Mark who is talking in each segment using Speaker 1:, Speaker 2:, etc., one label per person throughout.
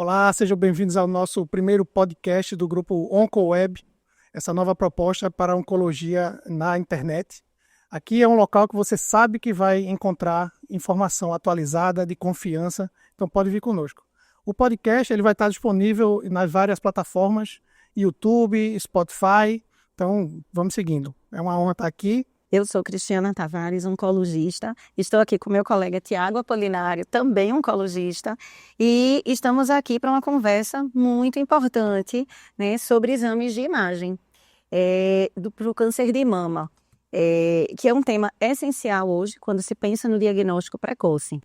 Speaker 1: Olá, sejam bem-vindos ao nosso primeiro podcast do grupo OncoWeb, essa nova proposta para a oncologia na internet. Aqui é um local que você sabe que vai encontrar informação atualizada, de confiança, então pode vir conosco. O podcast ele vai estar disponível nas várias plataformas, YouTube, Spotify, então vamos seguindo. É uma honra estar aqui.
Speaker 2: Eu sou Cristiana Tavares, oncologista. Estou aqui com meu colega Tiago Apolinário, também oncologista, e estamos aqui para uma conversa muito importante, né, sobre exames de imagem para o câncer de mama, que é um tema essencial hoje quando se pensa no diagnóstico precoce.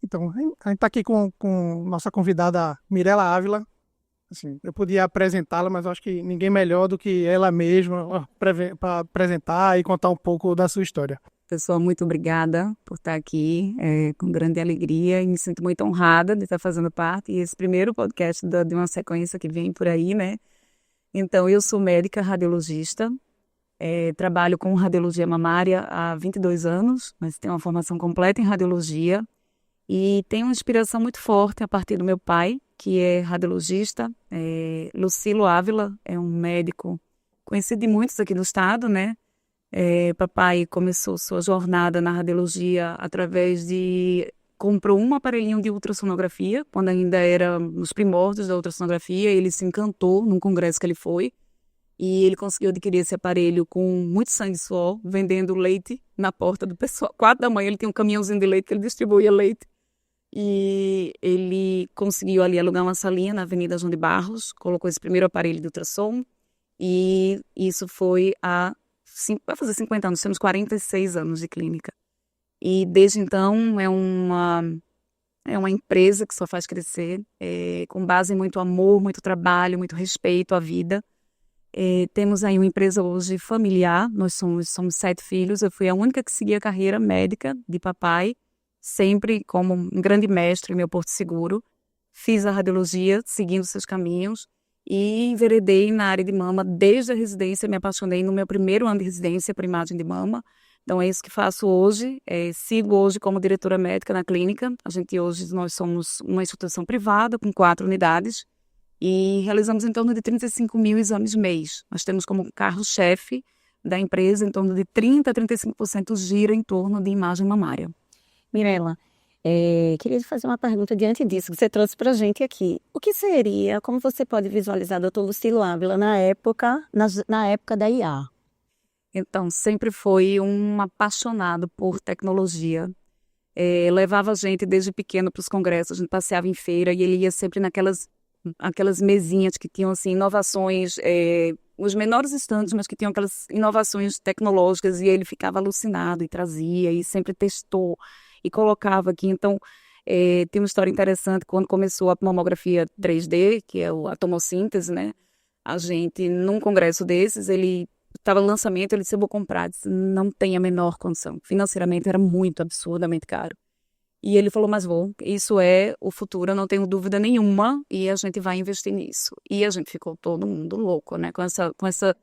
Speaker 1: Então, a gente está aqui com nossa convidada Mirela Ávila. Assim, eu podia apresentá-la, mas acho que ninguém melhor do que ela mesma para apresentar e contar um pouco da sua história.
Speaker 3: Pessoal, muito obrigada por estar aqui, com grande alegria, e me sinto muito honrada de estar fazendo parte desse primeiro podcast de uma sequência que vem por aí, né? Então, eu sou médica radiologista, trabalho com radiologia mamária há 22 anos, mas tenho uma formação completa em radiologia e tenho uma inspiração muito forte a partir do meu pai, que é radiologista. Lucilo Ávila é um médico conhecido de muitos aqui do estado, né? Papai começou sua jornada na radiologia através comprou um aparelhinho de ultrassonografia, quando ainda era nos primórdios da ultrassonografia. Ele se encantou num congresso que ele foi, e ele conseguiu adquirir esse aparelho com muito sangue e suor, vendendo leite na porta do pessoal. 4 da manhã ele tinha um caminhãozinho de leite que ele distribuía leite. E ele conseguiu ali alugar uma salinha na Avenida João de Barros, colocou esse primeiro aparelho de ultrassom, e isso foi vai fazer 50 anos, temos 46 anos de clínica. E desde então é uma empresa que só faz crescer, com base em muito amor, muito trabalho, muito respeito à vida. Temos aí uma empresa hoje familiar, nós somos 7 filhos, eu fui a única que segui a carreira médica de papai, sempre como um grande mestre, meu porto seguro. Fiz a radiologia, seguindo seus caminhos, e enveredei na área de mama desde a residência. Me apaixonei no meu primeiro ano de residência por imagem de mama. Então é isso que faço hoje. Sigo hoje como diretora médica na clínica. Nós somos uma instituição privada com 4 unidades e realizamos em torno de 35 mil exames mês. Nós temos como carro-chefe da empresa em torno de 30% a 35% gira em torno de imagem mamária.
Speaker 2: Mirela, queria te fazer uma pergunta diante disso que você trouxe para a gente aqui. O que seria, como você pode visualizar, Dr. Lucilo Ávila na época da IA?
Speaker 3: Então, sempre foi um apaixonado por tecnologia. Levava a gente desde pequeno para os congressos, a gente passeava em feira e ele ia sempre aquelas mesinhas que tinham assim, inovações, os menores estandes, mas que tinham aquelas inovações tecnológicas, e ele ficava alucinado e trazia e sempre testou e colocava aqui. Então, tem uma história interessante. Quando começou a mamografia 3D, que é a tomossíntese, né? A gente, num congresso desses, ele estava no lançamento, ele disse: eu vou comprar. Disse: não tem a menor condição. Financeiramente era muito absurdamente caro. E ele falou: mas vou, isso é o futuro, eu não tenho dúvida nenhuma, e a gente vai investir nisso. E a gente ficou todo mundo louco, né? Com essa...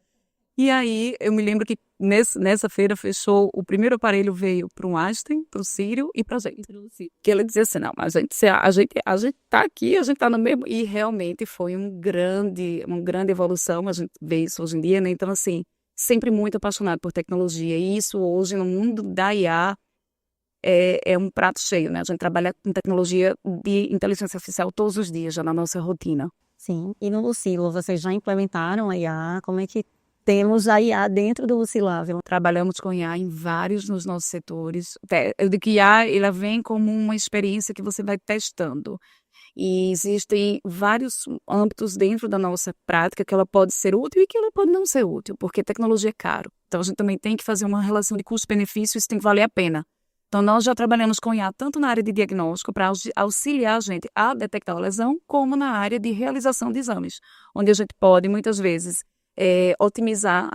Speaker 3: E aí, eu me lembro que nessa feira fechou, o primeiro aparelho veio para o Einstein, para o Círio e para a gente. Que ele dizia assim: não, mas a gente está aqui, a gente está no mesmo. E realmente foi uma grande evolução, a gente vê isso hoje em dia, né? Então, assim, sempre muito apaixonado por tecnologia. E isso hoje, no mundo da IA, é um prato cheio, né? A gente trabalha com tecnologia de inteligência artificial todos os dias, já na nossa rotina.
Speaker 2: Sim, e no Lucilo, vocês já implementaram a IA? Como é que temos a IA dentro do Lucilo Ávila?
Speaker 3: Trabalhamos com IA em vários dos nossos setores. Eu digo que IA, ela vem como uma experiência que você vai testando. E existem vários âmbitos dentro da nossa prática que ela pode ser útil e que ela pode não ser útil, porque tecnologia é caro. Então, a gente também tem que fazer uma relação de custo-benefício, isso tem que valer a pena. Então, nós já trabalhamos com IA tanto na área de diagnóstico, para auxiliar a gente a detectar a lesão, como na área de realização de exames, onde a gente pode, muitas vezes, otimizar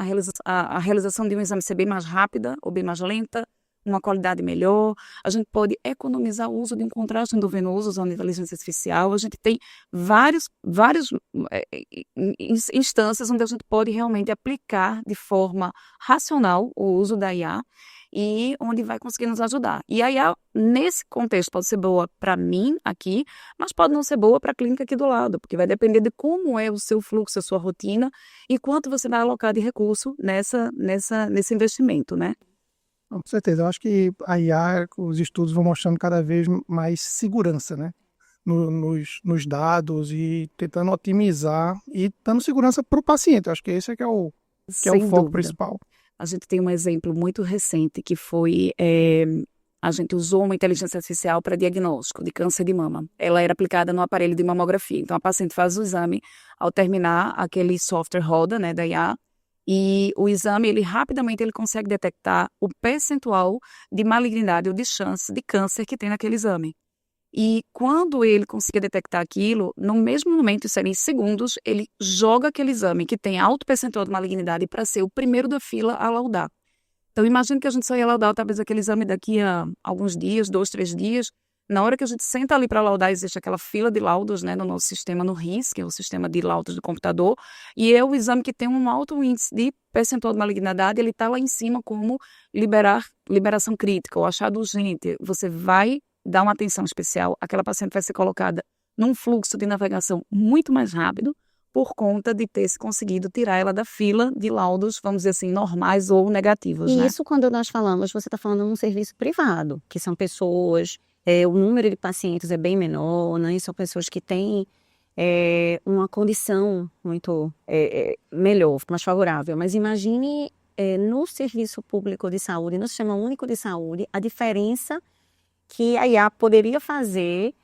Speaker 3: a realização de um exame, ser bem mais rápida ou bem mais lenta, uma qualidade melhor. A gente pode economizar o uso de um contraste endovenoso usando inteligência artificial. A gente tem várias instâncias onde a gente pode realmente aplicar de forma racional o uso da IA. e onde vai conseguir nos ajudar. E aí, nesse contexto, pode ser boa para mim aqui, mas pode não ser boa para a clínica aqui do lado, porque vai depender de como é o seu fluxo, a sua rotina e quanto você vai alocar de recurso nesse investimento, né?
Speaker 1: Com certeza, eu acho que a IA, os estudos vão mostrando cada vez mais segurança, né? Nos dados e tentando otimizar e dando segurança para o paciente. Eu acho que esse é que é o
Speaker 3: Sem
Speaker 1: foco
Speaker 3: dúvida.
Speaker 1: principal.
Speaker 3: A gente tem um exemplo muito recente que foi a gente usou uma inteligência artificial para diagnóstico de câncer de mama. Ela era aplicada no aparelho de mamografia. Então, a paciente faz o exame, ao terminar, aquele software roda, né, da IA, e o exame, rapidamente ele consegue detectar o percentual de malignidade ou de chance de câncer que tem naquele exame. E quando ele conseguir detectar aquilo, no mesmo momento, isso era em segundos, ele joga aquele exame que tem alto percentual de malignidade para ser o primeiro da fila a laudar. Então, imagina que a gente só ia laudar talvez aquele exame daqui a alguns dias, 2, 3 dias. Na hora que a gente senta ali para laudar, existe aquela fila de laudos, né, no nosso sistema no RIS, que é o sistema de laudos do computador, e é o exame que tem um alto índice de percentual de malignidade, ele está lá em cima como liberação crítica ou achado urgente. Você vai dar uma atenção especial, aquela paciente vai ser colocada num fluxo de navegação muito mais rápido, por conta de ter se conseguido tirar ela da fila de laudos, vamos dizer assim, normais ou negativos,
Speaker 2: E
Speaker 3: né?
Speaker 2: isso, quando nós falamos, você está falando de um serviço privado, que são pessoas, o número de pacientes é bem menor, né? São pessoas que têm uma condição muito melhor, mais favorável. Mas imagine no serviço público de saúde, no Sistema Único de Saúde, a diferença que a IA poderia fazer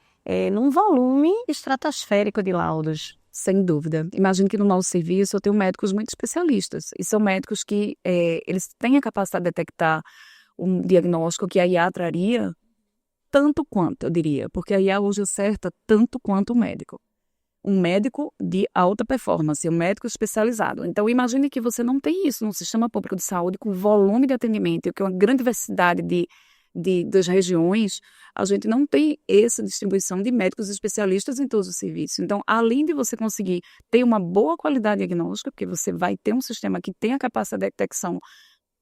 Speaker 2: num volume estratosférico de laudos.
Speaker 3: Sem dúvida. Imagino que no nosso serviço eu tenho médicos muito especialistas. E são médicos que eles têm a capacidade de detectar um diagnóstico que a IA traria tanto quanto, eu diria. Porque a IA hoje acerta tanto quanto o médico. Um médico de alta performance, um médico especializado. Então, imagine que você não tem isso no sistema público de saúde com volume de atendimento, que é uma grande diversidade das regiões, a gente não tem essa distribuição de médicos especialistas em todos os serviços. Então, além de você conseguir ter uma boa qualidade diagnóstica, porque você vai ter um sistema que tem a capacidade de detecção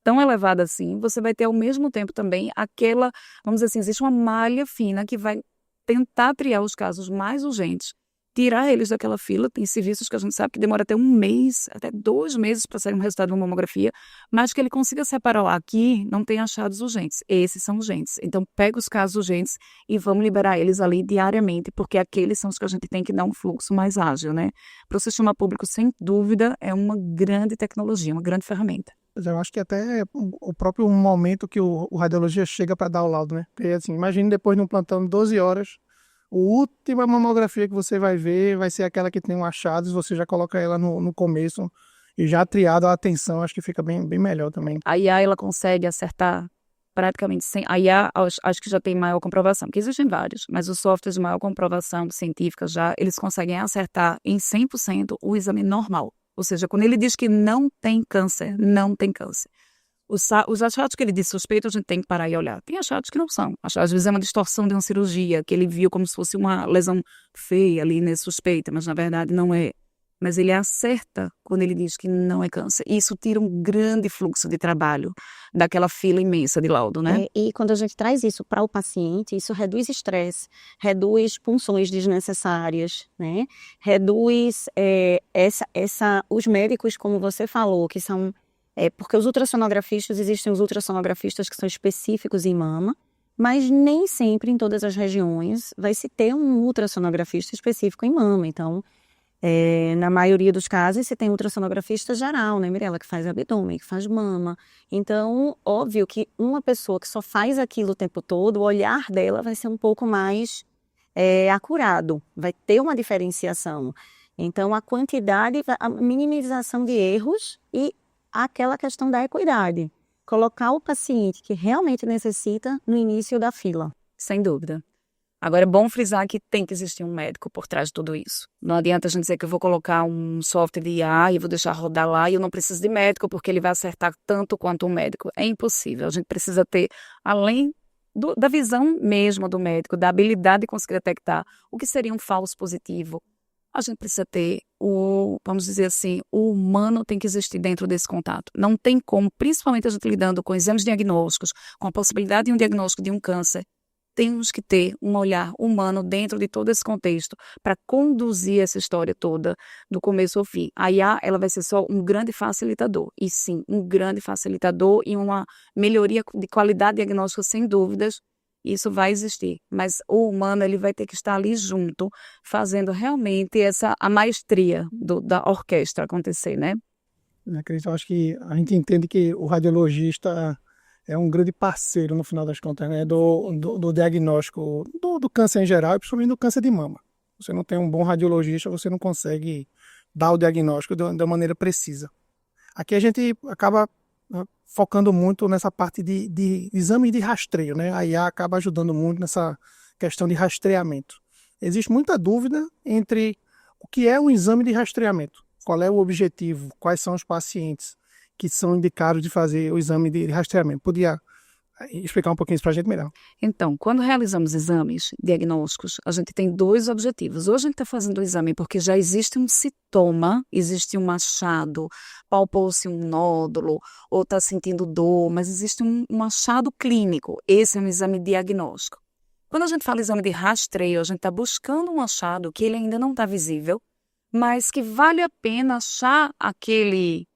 Speaker 3: tão elevada assim, você vai ter ao mesmo tempo também aquela, vamos dizer assim, existe uma malha fina que vai tentar triar os casos mais urgentes, tirar eles daquela fila. Tem serviços que a gente sabe que demora até 1 mês, até 2 meses para sair um resultado de uma mamografia, mas que ele consiga separar lá, aqui não tem achados urgentes, esses são urgentes. Então, pega os casos urgentes e vamos liberar eles ali diariamente, porque aqueles são os que a gente tem que dar um fluxo mais ágil, né? Para o sistema público, sem dúvida, é uma grande tecnologia, uma grande ferramenta.
Speaker 1: Eu acho que até o próprio momento que o radiologista chega para dar o laudo, né? Porque, assim, imagine depois de um plantão de 12 horas, a última mamografia que você vai ver vai ser aquela que tem um achados, você já coloca ela no começo e já triado a atenção, acho que fica bem melhor também.
Speaker 3: A IA, ela consegue acertar praticamente sem... A IA, acho que já tem maior comprovação, porque existem vários, mas os softwares de maior comprovação científica já, eles conseguem acertar em 100% o exame normal. Ou seja, quando ele diz que não tem câncer, não tem câncer. Os achados que ele diz suspeito, a gente tem que parar e olhar. Tem achados que não são. Às vezes é uma distorção de uma cirurgia, que ele viu como se fosse uma lesão feia ali, né, suspeita, mas na verdade não é. Mas ele acerta quando ele diz que não é câncer. E isso tira um grande fluxo de trabalho daquela fila imensa de laudo, né?
Speaker 2: E quando a gente traz isso para o paciente, isso reduz estresse, reduz punções desnecessárias, né? Reduz os médicos, como você falou, que são... porque os ultrassonografistas, existem os ultrassonografistas que são específicos em mama, mas nem sempre em todas as regiões vai se ter um ultrassonografista específico em mama. Então, na maioria dos casos, você tem ultrassonografista geral, né, Mirela, que faz abdômen, que faz mama. Então, óbvio que uma pessoa que só faz aquilo o tempo todo, o olhar dela vai ser um pouco mais acurado, vai ter uma diferenciação. Então, a quantidade, a minimização de erros e aquela questão da equidade. Colocar o paciente que realmente necessita no início da fila.
Speaker 3: Sem dúvida. Agora, é bom frisar que tem que existir um médico por trás de tudo isso. Não adianta a gente dizer que eu vou colocar um software de IA e vou deixar rodar lá e eu não preciso de médico porque ele vai acertar tanto quanto um médico. É impossível. A gente precisa ter, além da visão mesmo do médico, da habilidade de conseguir detectar o que seria um falso positivo, a gente precisa ter vamos dizer assim, o humano tem que existir dentro desse contato. Não tem como, principalmente a gente lidando com exames diagnósticos, com a possibilidade de um diagnóstico de um câncer, temos que ter um olhar humano dentro de todo esse contexto para conduzir essa história toda do começo ao fim. A IA, ela vai ser só um grande facilitador, e sim, um grande facilitador e uma melhoria de qualidade diagnóstica, sem dúvidas, isso vai existir. Mas o humano, ele vai ter que estar ali junto, fazendo realmente a maestria da orquestra acontecer, né?
Speaker 1: Eu acho que a gente entende que o radiologista é um grande parceiro, no final das contas, né, do diagnóstico do câncer em geral, e principalmente do câncer de mama. Você não tem um bom radiologista, você não consegue dar o diagnóstico da maneira precisa. Aqui a gente acaba focando muito nessa parte de exame de rastreio, né? A IA acaba ajudando muito nessa questão de rastreamento. Existe muita dúvida entre o que é um exame de rastreamento, qual é o objetivo, quais são os pacientes que são indicados de fazer o exame de rastreamento. Podia explicar um pouquinho isso para a gente melhor?
Speaker 3: Então, quando realizamos exames diagnósticos, a gente tem 2 objetivos. Ou a gente está fazendo o exame porque já existe um sintoma, existe um achado, palpou-se um nódulo, ou está sentindo dor, mas existe um achado clínico. Esse é um exame diagnóstico. Quando a gente fala exame de rastreio, a gente está buscando um achado que ele ainda não está visível, mas que vale a pena achar aquele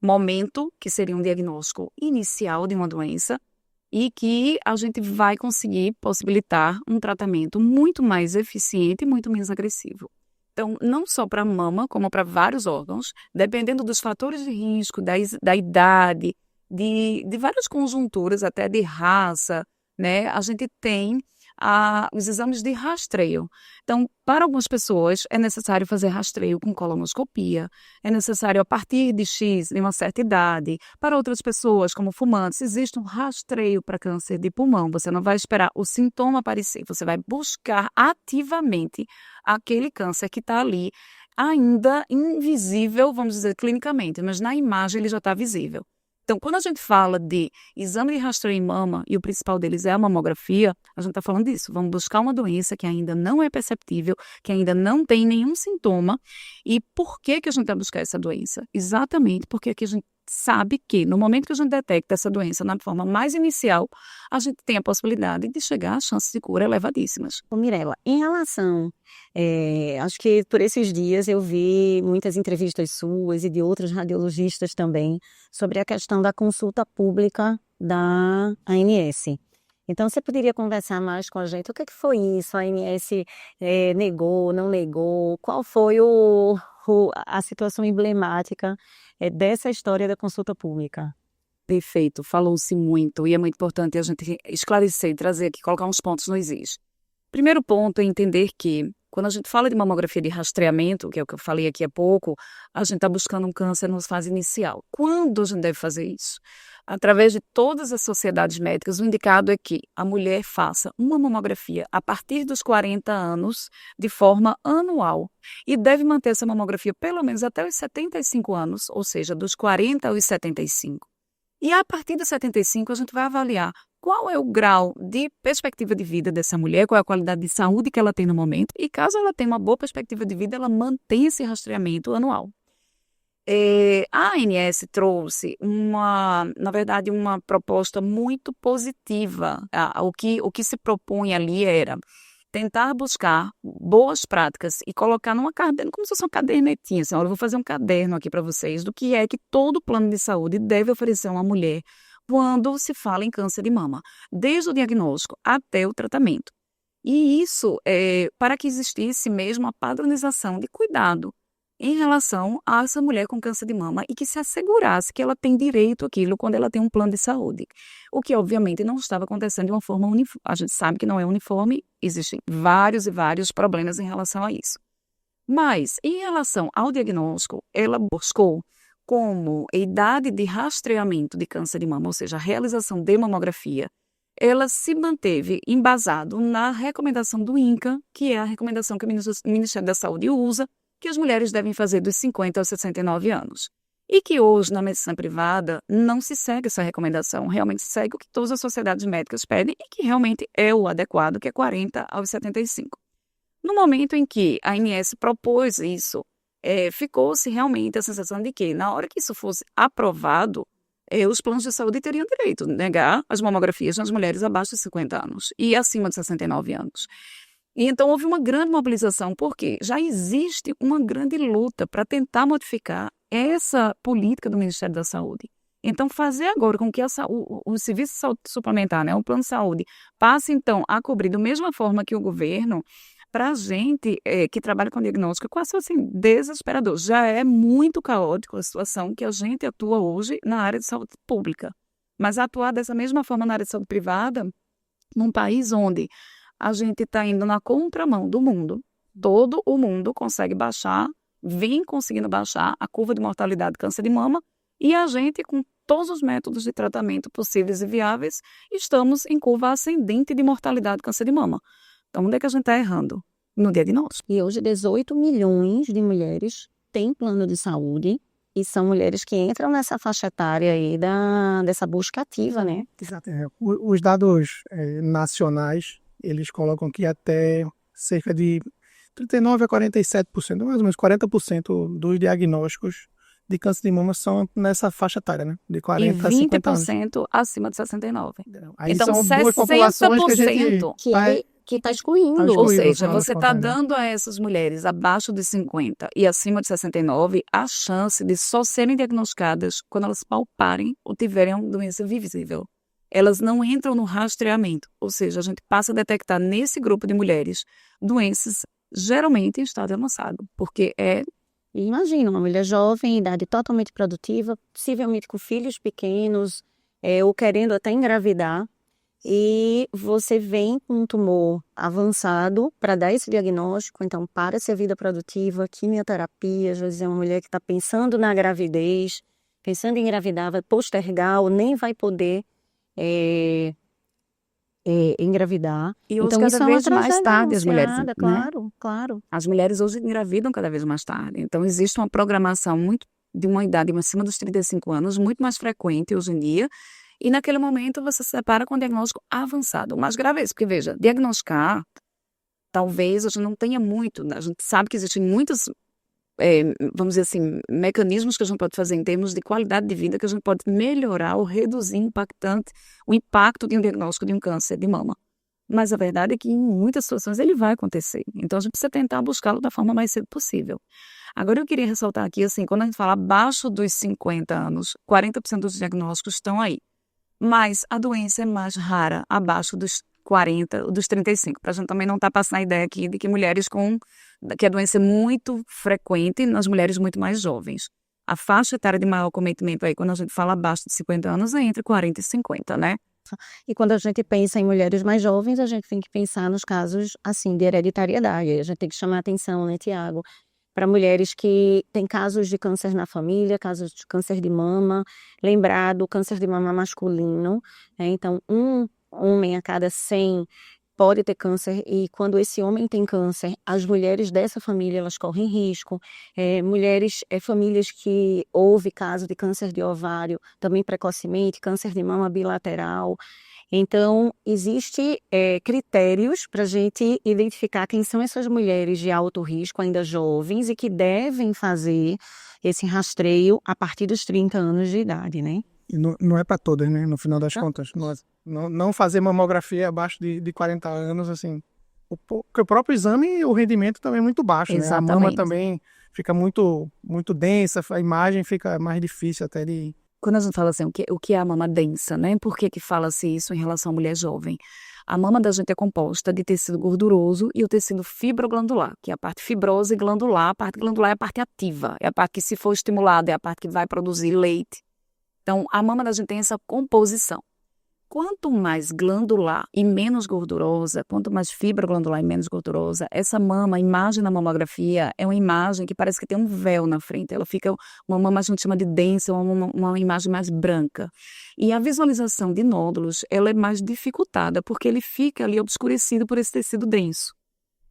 Speaker 3: momento, que seria um diagnóstico inicial de uma doença, e que a gente vai conseguir possibilitar um tratamento muito mais eficiente e muito menos agressivo. Então, não só para a mama, como para vários órgãos, dependendo dos fatores de risco, da idade, de várias conjunturas, até de raça, né? A gente tem os exames de rastreio. Então, para algumas pessoas é necessário fazer rastreio com colonoscopia, é necessário a partir de X, de uma certa idade. Para outras pessoas, como fumantes, existe um rastreio para câncer de pulmão. Você não vai esperar o sintoma aparecer, você vai buscar ativamente aquele câncer que está ali, ainda invisível, vamos dizer, clinicamente, mas na imagem ele já está visível. Então, quando a gente fala de exame de rastreio em mama, e o principal deles é a mamografia, a gente está falando disso. Vamos buscar uma doença que ainda não é perceptível, que ainda não tem nenhum sintoma. E por que a gente vai buscar essa doença? Exatamente porque aqui a gente sabe que, no momento que a gente detecta essa doença na forma mais inicial, a gente tem a possibilidade de chegar a chances de cura elevadíssimas.
Speaker 2: Mirela, em relação, acho que por esses dias eu vi muitas entrevistas suas e de outros radiologistas também sobre a questão da consulta pública da ANS. Então, você poderia conversar mais com a gente? O que foi isso? A ANS negou, não negou? Qual foi a situação emblemática dessa história da consulta pública?
Speaker 3: Perfeito, falou-se muito e é muito importante a gente esclarecer e trazer aqui, colocar uns pontos no is. Primeiro ponto é entender que, quando a gente fala de mamografia de rastreamento, que é o que eu falei aqui há pouco, a gente está buscando um câncer na fase inicial. Quando a gente deve fazer isso? Através de todas as sociedades médicas, o indicado é que a mulher faça uma mamografia a partir dos 40 anos, de forma anual, e deve manter essa mamografia pelo menos até os 75 anos, ou seja, dos 40 aos 75. E a partir dos 75, a gente vai avaliar qual é o grau de perspectiva de vida dessa mulher, qual é a qualidade de saúde que ela tem no momento, e caso ela tenha uma boa perspectiva de vida, ela mantém esse rastreamento anual. A ANS trouxe, na verdade, uma proposta muito positiva. O que se propunha ali era tentar buscar boas práticas e colocar numa caderno, como se fosse uma cadernetinha. Assim, eu vou fazer um caderno aqui para vocês do que é que todo plano de saúde deve oferecer a uma mulher quando se fala em câncer de mama, desde o diagnóstico até o tratamento. E isso é para que existisse mesmo a padronização de cuidado em relação a essa mulher com câncer de mama e que se assegurasse que ela tem direito àquilo quando ela tem um plano de saúde. O que, obviamente, não estava acontecendo de uma forma uniforme. A gente sabe que não é uniforme, existem vários e vários problemas em relação a isso. Mas, em relação ao diagnóstico, ela buscou como a idade de rastreamento de câncer de mama, ou seja, a realização de mamografia, ela se manteve embasado na recomendação do INCA, que é a recomendação que o Ministério da Saúde usa, que as mulheres devem fazer dos 50 aos 69 anos. E que hoje, na medicina privada, não se segue essa recomendação, realmente segue o que todas as sociedades médicas pedem e que realmente é o adequado, que é 40 aos 75. No momento em que a ANS propôs isso, ficou-se realmente a sensação de que, na hora que isso fosse aprovado, os planos de saúde teriam direito de negar as mamografias nas mulheres abaixo de 50 anos e acima de 69 anos. E então houve uma grande mobilização, porque já existe uma grande luta para tentar modificar essa política do Ministério da Saúde. Então, fazer agora com que o serviço de saúde suplementar, né, o plano de saúde, passe, então, a cobrir da mesma forma que o governo, para a gente que trabalha com diagnóstico, é quase assim, desesperador. Já é muito caótico a situação que a gente atua hoje na área de saúde pública. Mas atuar dessa mesma forma na área de saúde privada, num país onde a gente está indo na contramão do mundo, todo o mundo consegue baixar, vem conseguindo baixar a curva de mortalidade de câncer de mama, e a gente, com todos os métodos de tratamento possíveis e viáveis, estamos em curva ascendente de mortalidade de câncer de mama. Então, onde é que a gente está errando? No diagnóstico.
Speaker 2: E hoje 18 milhões de mulheres têm plano de saúde e são mulheres que entram nessa faixa etária aí dessa busca ativa, né?
Speaker 1: Exato. Os dados nacionais, eles colocam que até cerca de 39% a 47%, mais ou menos 40% dos diagnósticos de câncer de mama são nessa faixa etária, né? De 40 a 50 anos.
Speaker 3: E 20% acima de 69.
Speaker 1: Aí
Speaker 3: então,
Speaker 1: são duas populações que a gente
Speaker 2: que está excluindo.
Speaker 3: Ou seja, você está dando a essas mulheres abaixo de 50 e acima de 69 a chance de só serem diagnosticadas quando elas palparem ou tiverem uma doença visível. Elas não entram no rastreamento, ou seja, a gente passa a detectar nesse grupo de mulheres doenças geralmente em estado avançado, porque
Speaker 2: Imagina, uma mulher jovem, idade totalmente produtiva, possivelmente com filhos pequenos, ou querendo até engravidar, e você vem com um tumor avançado para dar esse diagnóstico, então para-se a vida produtiva, quimioterapia, às vezes é uma mulher que está pensando na gravidez, pensando em engravidar, vai postergar ou nem vai poder engravidar.
Speaker 3: E hoje,
Speaker 2: então,
Speaker 3: cada
Speaker 2: isso
Speaker 3: vez
Speaker 2: é uma
Speaker 3: mais tarde as mulheres,
Speaker 2: anunciada, claro, claro.
Speaker 3: As mulheres hoje engravidam cada vez mais tarde. Então, existe uma programação muito de uma idade acima dos 35 anos, muito mais frequente hoje em dia. E naquele momento você se separa com um diagnóstico avançado. O mais grave é isso, porque veja, diagnosticar, talvez a gente não tenha muito, a gente sabe que existem muitos, vamos dizer assim, mecanismos que a gente pode fazer em termos de qualidade de vida, que a gente pode melhorar ou reduzir o impacto de um diagnóstico de um câncer de mama. Mas a verdade é que em muitas situações ele vai acontecer. Então a gente precisa tentar buscá-lo da forma mais cedo possível. Agora eu queria ressaltar aqui, assim, quando a gente fala abaixo dos 50 anos, 40% dos diagnósticos estão aí. Mas a doença é mais rara abaixo dos 40, dos 35. Para a gente também não estar passando a ideia aqui de que que a doença é muito frequente nas mulheres muito mais jovens. A faixa etária de maior cometimento aí, quando a gente fala abaixo de 50 anos, é entre 40 e 50, né?
Speaker 2: E quando a gente pensa em mulheres mais jovens, a gente tem que pensar nos casos, assim, de hereditariedade. A gente tem que chamar a atenção, né, Tiago, para mulheres que têm casos de câncer na família, casos de câncer de mama, lembrar do câncer de mama masculino, né? Então, um homem a cada 100 pode ter câncer, e quando esse homem tem câncer, as mulheres dessa família, elas correm risco. Famílias que houve caso de câncer de ovário, também precocemente, câncer de mama bilateral. Então, existem critérios para a gente identificar quem são essas mulheres de alto risco, ainda jovens, e que devem fazer esse rastreio a partir dos 30 anos de idade, né?
Speaker 1: E não é para todas, né? No final das contas. Não fazer mamografia abaixo de 40 anos, assim. Porque o próprio exame, o rendimento também é muito baixo, né? A mama também fica muito, muito densa, a imagem fica mais difícil até de...
Speaker 3: Quando a gente fala assim, o que é a mama densa, né? Por que fala-se isso em relação à mulher jovem? A mama da gente é composta de tecido gorduroso e o tecido fibroglandular, que é a parte fibrosa e glandular. A parte glandular é a parte ativa, é a parte que, se for estimulada, é a parte que vai produzir leite. Então, a mama da gente tem essa composição. Quanto mais glandular e menos gordurosa, quanto mais fibra glandular e menos gordurosa, essa mama, a imagem na mamografia, é uma imagem que parece que tem um véu na frente. Ela fica uma mama, a gente chama de densa, uma imagem mais branca. E a visualização de nódulos, ela é mais dificultada, porque ele fica ali obscurecido por esse tecido denso.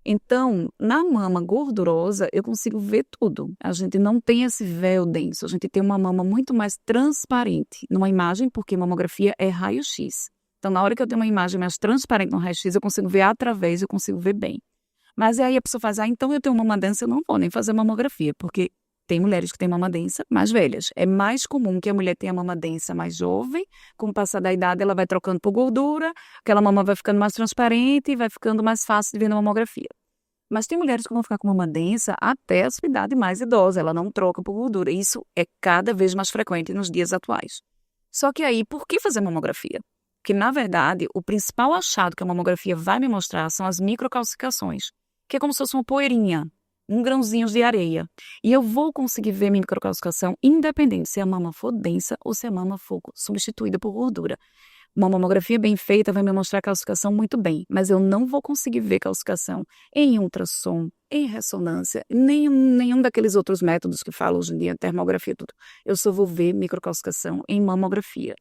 Speaker 3: Então, na mama gordurosa, eu consigo ver tudo. A gente não tem esse véu denso, a gente tem uma mama muito mais transparente numa imagem, porque mamografia é raio-x. Então, na hora que eu tenho uma imagem mais transparente no raio-x, eu consigo ver através, eu consigo ver bem. Mas aí a pessoa faz, então eu tenho mama densa, eu não vou nem fazer mamografia, porque tem mulheres que têm mama densa mais velhas. É mais comum que a mulher tenha mama densa mais jovem, com o passar da idade ela vai trocando por gordura, aquela mama vai ficando mais transparente e vai ficando mais fácil de ver na mamografia. Mas tem mulheres que vão ficar com mama densa até a sua idade mais idosa, ela não troca por gordura. Isso é cada vez mais frequente nos dias atuais. Só que aí, por que fazer mamografia? Porque, na verdade, o principal achado que a mamografia vai me mostrar são as microcalcificações, que é como se fosse uma poeirinha, um grãozinho de areia. E eu vou conseguir ver microcalcificação independente se a mama for densa ou se a mama for substituída por gordura. Uma mamografia bem feita vai me mostrar a calcificação muito bem, mas eu não vou conseguir ver calcificação em ultrassom, em ressonância, nenhum daqueles outros métodos que falam hoje em dia, termografia, tudo. Eu só vou ver microcalcificação em mamografia.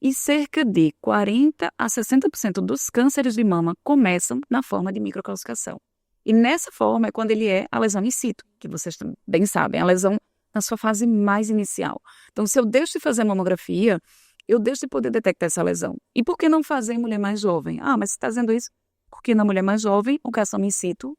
Speaker 3: E cerca de 40% a 60% dos cânceres de mama começam na forma de microcalcificação. E nessa forma é quando ele é a lesão in situ, que vocês bem sabem, a lesão na sua fase mais inicial. Então, se eu deixo de fazer mamografia, eu deixo de poder detectar essa lesão. E por que não fazer em mulher mais jovem? Mas você está dizendo isso porque na mulher mais jovem, o carcinoma in situ,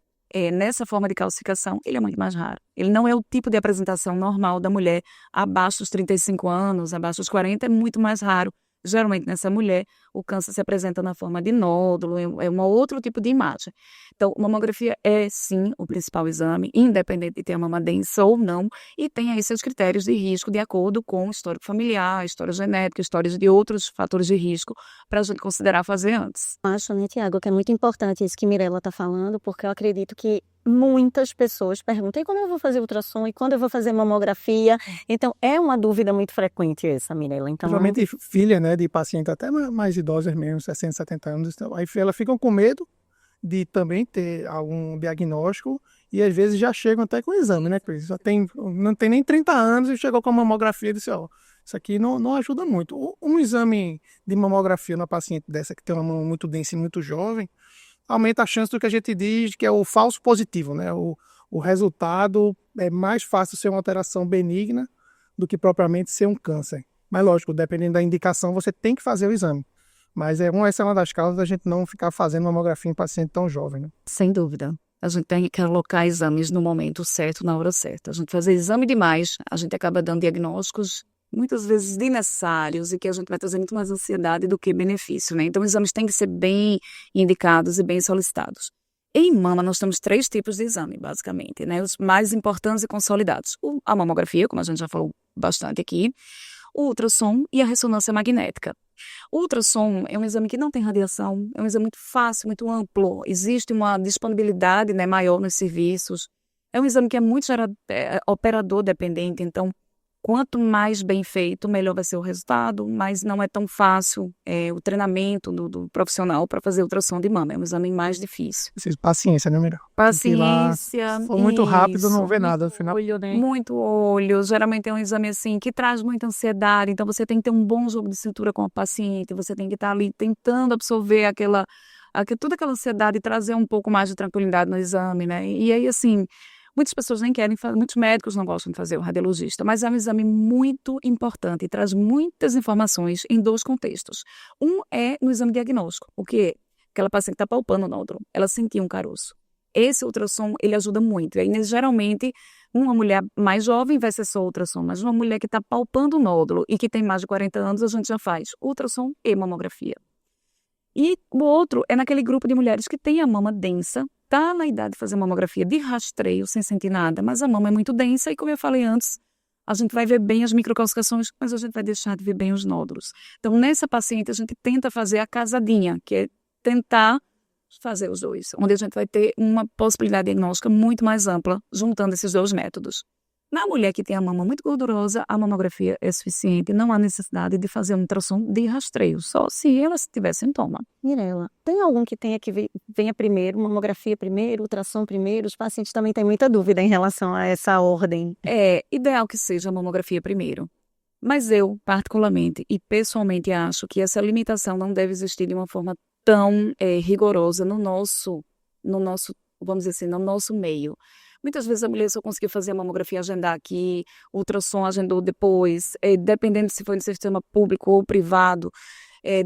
Speaker 3: nessa forma de calcificação, ele é muito mais raro. Ele não é o tipo de apresentação normal da mulher abaixo dos 35 anos, abaixo dos 40, é muito mais raro. Geralmente, nessa mulher, o câncer se apresenta na forma de nódulo, é um outro tipo de imagem. Então, mamografia é, sim, o principal exame, independente de ter a mama densa ou não, e tem aí seus critérios de risco de acordo com o histórico familiar, história genética, histórias de outros fatores de risco, para a gente considerar fazer antes.
Speaker 2: Acho, né, Tiago, que é muito importante isso que Mirella está falando, porque eu acredito que muitas pessoas perguntam, e quando eu vou fazer ultrassom, e quando eu vou fazer mamografia? Então, é uma dúvida muito frequente essa, Mirella. Então,
Speaker 1: Geralmente filha, né, de pacientes até mais idosas mesmo, 60, 70 anos, então, aí elas ficam com medo de também ter algum diagnóstico e às vezes já chegam até com exame, né, Cris? Não tem nem 30 anos e chegou com a mamografia e disse, isso aqui não ajuda muito. Um exame de mamografia na paciente dessa que tem uma mão muito densa e muito jovem, aumenta a chance do que a gente diz que é o falso positivo, né? O resultado é mais fácil ser uma alteração benigna do que propriamente ser um câncer. Mas lógico, dependendo da indicação, você tem que fazer o exame. Mas essa é uma das causas da gente não ficar fazendo mamografia em paciente tão jovem, né?
Speaker 3: Sem dúvida. A gente tem que alocar exames no momento certo, na hora certa. A gente fazer exame demais, a gente acaba dando diagnósticos muitas vezes desnecessários e que a gente vai trazer muito mais ansiedade do que benefício, né? Então, os exames têm que ser bem indicados e bem solicitados. Em mama, nós temos 3 tipos de exame, basicamente, né? Os mais importantes e consolidados. A mamografia, como a gente já falou bastante aqui, o ultrassom e a ressonância magnética. O ultrassom é um exame que não tem radiação, é um exame muito fácil, muito amplo, existe uma disponibilidade, né, maior nos serviços. É um exame que é muito operador dependente, então quanto mais bem feito, melhor vai ser o resultado, mas não é tão fácil o treinamento do profissional para fazer ultrassom de mama. É um exame mais difícil.
Speaker 1: Paciência, né, melhor?
Speaker 3: Paciência.
Speaker 1: Se for muito rápido, não vê nada no final.
Speaker 3: Olho, né? Muito olho. Geralmente é um exame assim que traz muita ansiedade, então você tem que ter um bom jogo de cintura com a paciente, você tem que estar ali tentando absorver toda aquela ansiedade e trazer um pouco mais de tranquilidade no exame, né? E aí, assim, muitas pessoas nem querem fazer, muitos médicos não gostam de fazer o radiologista, mas é um exame muito importante e traz muitas informações em 2 contextos. Um é no exame diagnóstico, o que é? Aquela paciente está palpando o nódulo, ela sentiu um caroço. Esse ultrassom, ele ajuda muito. E aí, geralmente, uma mulher mais jovem vai ser só ultrassom, mas uma mulher que está palpando o nódulo e que tem mais de 40 anos, a gente já faz ultrassom e mamografia. E o outro é naquele grupo de mulheres que tem a mama densa, está na idade de fazer mamografia de rastreio, sem sentir nada, mas a mama é muito densa e, como eu falei antes, a gente vai ver bem as microcalcificações, mas a gente vai deixar de ver bem os nódulos. Então, nessa paciente, a gente tenta fazer a casadinha, que é tentar fazer os 2, onde a gente vai ter uma possibilidade diagnóstica muito mais ampla, juntando esses 2 métodos. Na mulher que tem a mama muito gordurosa, a mamografia é suficiente, não há necessidade de fazer um ultrassom de rastreio, só se ela tiver sintoma.
Speaker 2: Mirella, tem algum que venha primeiro, mamografia primeiro, ultrassom primeiro? Os pacientes também têm muita dúvida em relação a essa ordem.
Speaker 3: É ideal que seja a mamografia primeiro. Mas eu, particularmente e pessoalmente, acho que essa limitação não deve existir de uma forma tão rigorosa no nosso, vamos dizer assim, no nosso meio. Muitas vezes a mulher só conseguiu fazer a mamografia, agendar aqui, o ultrassom agendou depois, dependendo se foi no sistema público ou privado.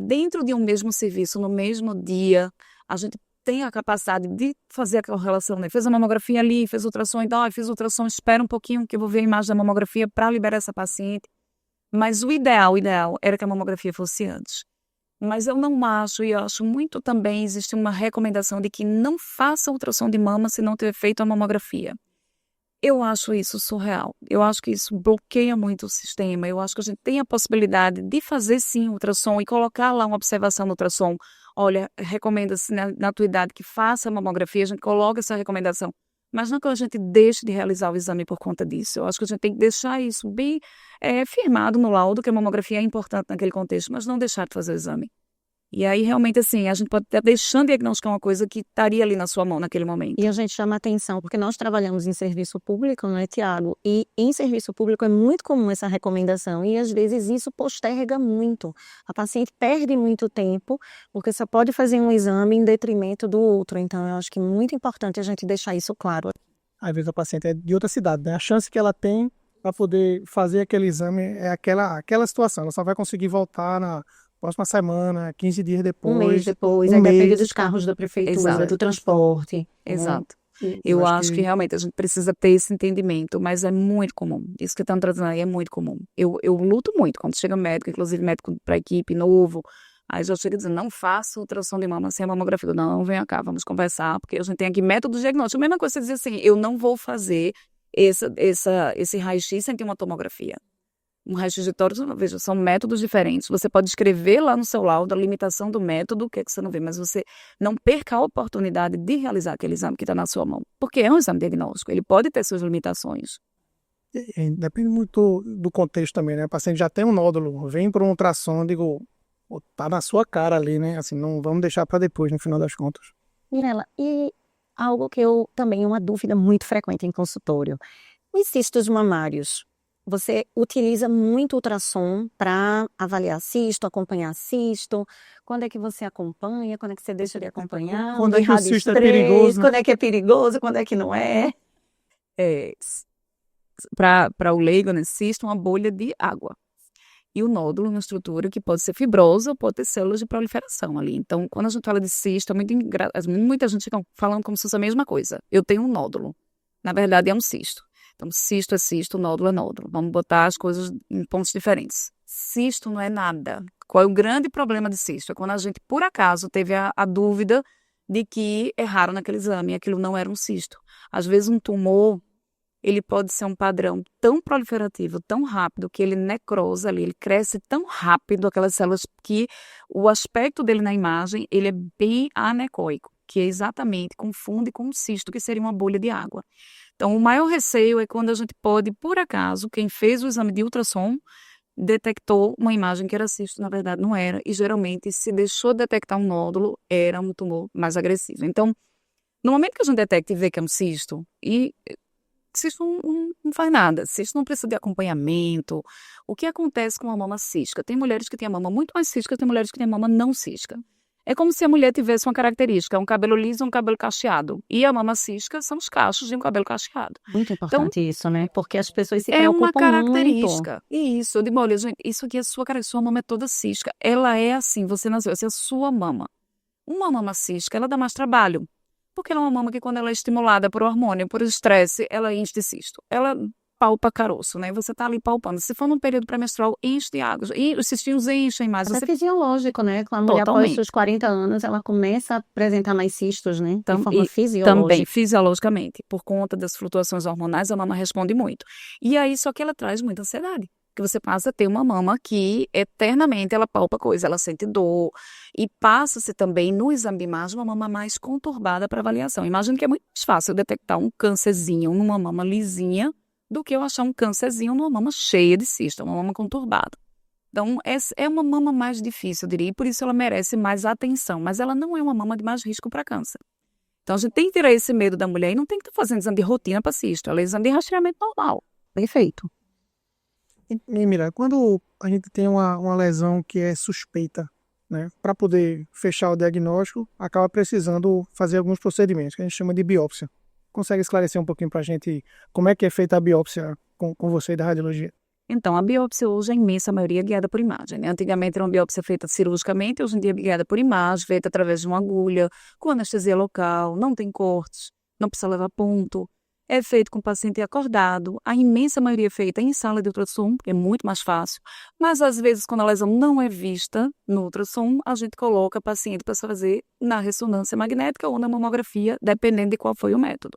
Speaker 3: Dentro de um mesmo serviço, no mesmo dia, a gente tem a capacidade de fazer a correlação, né? Fez a mamografia ali, fez ultrassom, então, fiz ultrassom, espera um pouquinho que eu vou ver a imagem da mamografia para liberar essa paciente. Mas o ideal era que a mamografia fosse antes. Mas eu não acho, e eu acho muito também, existe uma recomendação de que não faça ultrassom de mama se não tiver feito a mamografia. Eu acho isso surreal. Eu acho que isso bloqueia muito o sistema. Eu acho que a gente tem a possibilidade de fazer sim ultrassom e colocar lá uma observação no ultrassom. Olha, recomenda-se na tua idade que faça a mamografia, a gente coloca essa recomendação. Mas não que a gente deixe de realizar o exame por conta disso. Eu acho que a gente tem que deixar isso bem firmado no laudo, que a mamografia é importante naquele contexto, mas não deixar de fazer o exame. E aí, realmente, assim, a gente pode estar deixando de diagnosticar uma coisa que estaria ali na sua mão naquele momento.
Speaker 2: E a gente chama atenção, porque nós trabalhamos em serviço público, não é, Tiago? E em serviço público é muito comum essa recomendação, e às vezes isso posterga muito. A paciente perde muito tempo, porque só pode fazer um exame em detrimento do outro. Então, eu acho que é muito importante a gente deixar isso claro.
Speaker 1: Às vezes a paciente é de outra cidade, né? A chance que ela tem para poder fazer aquele exame é aquela situação. Ela só vai conseguir voltar na próxima semana, 15 dias depois.
Speaker 2: Um mês depois,
Speaker 1: um
Speaker 2: aí
Speaker 1: mês.
Speaker 2: depende dos carros da prefeitura,
Speaker 3: Exato.
Speaker 2: do transporte.
Speaker 3: Exato. Eu acho que realmente a gente precisa ter esse entendimento, mas é muito comum. Isso que estão trazendo aí é muito comum. Eu luto muito quando chega médico, inclusive médico para a equipe novo, aí já chega dizendo, não faça ultrassom de mama sem a mamografia. Eu, não, vem cá, vamos conversar, porque a gente tem aqui método diagnóstico. A mesma coisa você dizer assim, eu não vou fazer esse raio-x sem ter uma tomografia. Um raio-x de tórax, veja, são métodos diferentes. Você pode escrever lá no seu laudo a limitação do método, o que é que você não vê, mas você não perca a oportunidade de realizar aquele exame que está na sua mão. Porque é um exame diagnóstico, ele pode ter suas limitações.
Speaker 1: Depende muito do contexto também, né? O paciente já tem um nódulo, vem para um ultrassom, digo, tá na sua cara ali, né? Assim, não vamos deixar para depois, no final das contas.
Speaker 2: Mirela, e algo que também uma dúvida muito frequente em consultório. Os cistos mamários, você utiliza muito ultrassom para avaliar cisto, acompanhar cisto? Quando é que você acompanha? Quando é que você deixa de acompanhar?
Speaker 1: Quando é que o cisto é perigoso?
Speaker 2: Quando é que é perigoso? Quando é que não é?
Speaker 3: Para o leigo, né, cisto, uma bolha de água. E o nódulo, uma estrutura que pode ser fibrosa ou pode ter células de proliferação ali. Então, quando a gente fala de cisto, muita gente fica falando como se fosse a mesma coisa. Eu tenho um nódulo. Na verdade, é um cisto. Então, cisto é cisto, nódulo é nódulo. Vamos botar as coisas em pontos diferentes. Cisto não é nada. Qual é o grande problema de cisto? É quando a gente, por acaso, teve a dúvida de que erraram naquele exame e aquilo não era um cisto. Às vezes, um tumor, ele pode ser um padrão tão proliferativo, tão rápido, que ele necrosa ali, ele cresce tão rápido, aquelas células, que o aspecto dele na imagem, ele é bem anecoico, que é exatamente, confunde com um cisto, que seria uma bolha de água. Então, o maior receio é quando a gente pode, por acaso, quem fez o exame de ultrassom, detectou uma imagem que era cisto, na verdade não era, e geralmente, se deixou de detectar um nódulo, era um tumor mais agressivo. Então, no momento que a gente detecta e vê que é um cisto, cisto não faz nada, cisto não precisa de acompanhamento. O que acontece com a mama cística? Tem mulheres que têm a mama muito mais cística, tem mulheres que têm a mama não cística. É como se a mulher tivesse uma característica, um cabelo liso e um cabelo cacheado. E a mama cística são os cachos de um cabelo cacheado.
Speaker 2: Muito importante isso, né? Porque as pessoas se
Speaker 3: É
Speaker 2: preocupam
Speaker 3: uma característica.
Speaker 2: muito.
Speaker 3: Isso, eu digo, olha, gente, isso aqui é sua característica, sua mama é toda cística. Ela é assim, você nasceu, essa é a sua mama. Uma mama cística, ela dá mais trabalho. Porque ela é uma mama que, quando ela é estimulada por hormônio, por estresse, ela enche de cisto. Ela palpa caroço, né? Você tá ali palpando. Se for num período pré-menstrual, enche de água. E os cistinhos enchem mais.
Speaker 2: É fisiológico, né? Quando a mulher, após os 40 anos, ela começa a apresentar mais cistos, né? De forma fisiológica.
Speaker 3: Também, fisiologicamente. Por conta das flutuações hormonais, a mama responde muito. E aí, só que ela traz muita ansiedade. Que você passa a ter uma mama que eternamente ela palpa coisa, ela sente dor, e passa-se também no exame de imagem uma mama mais conturbada para avaliação. Imagino que é muito mais fácil detectar um câncerzinho numa mama lisinha do que eu achar um câncerzinho numa mama cheia de cisto, uma mama conturbada. Então, essa é uma mama mais difícil, eu diria, e por isso ela merece mais atenção, mas ela não é uma mama de mais risco para câncer. Então, a gente tem que tirar esse medo da mulher e não tem que estar fazendo exame de rotina para cisto, ela é exame de rastreamento normal.
Speaker 2: Perfeito.
Speaker 1: E mira, quando a gente tem uma lesão que é suspeita, né, para poder fechar o diagnóstico, acaba precisando fazer alguns procedimentos, que a gente chama de biópsia. Consegue esclarecer um pouquinho para a gente como é que é feita a biópsia com você da radiologia?
Speaker 3: Então, a biópsia hoje, a imensa maioria, é guiada por imagem, né? Antigamente era uma biópsia feita cirurgicamente, hoje em dia é guiada por imagem, feita através de uma agulha, com anestesia local, não tem cortes, não precisa levar ponto. É feito com o paciente acordado, a imensa maioria é feita em sala de ultrassom, que é muito mais fácil, mas às vezes quando a lesão não é vista no ultrassom, a gente coloca o paciente para fazer na ressonância magnética ou na mamografia, dependendo de qual foi o método.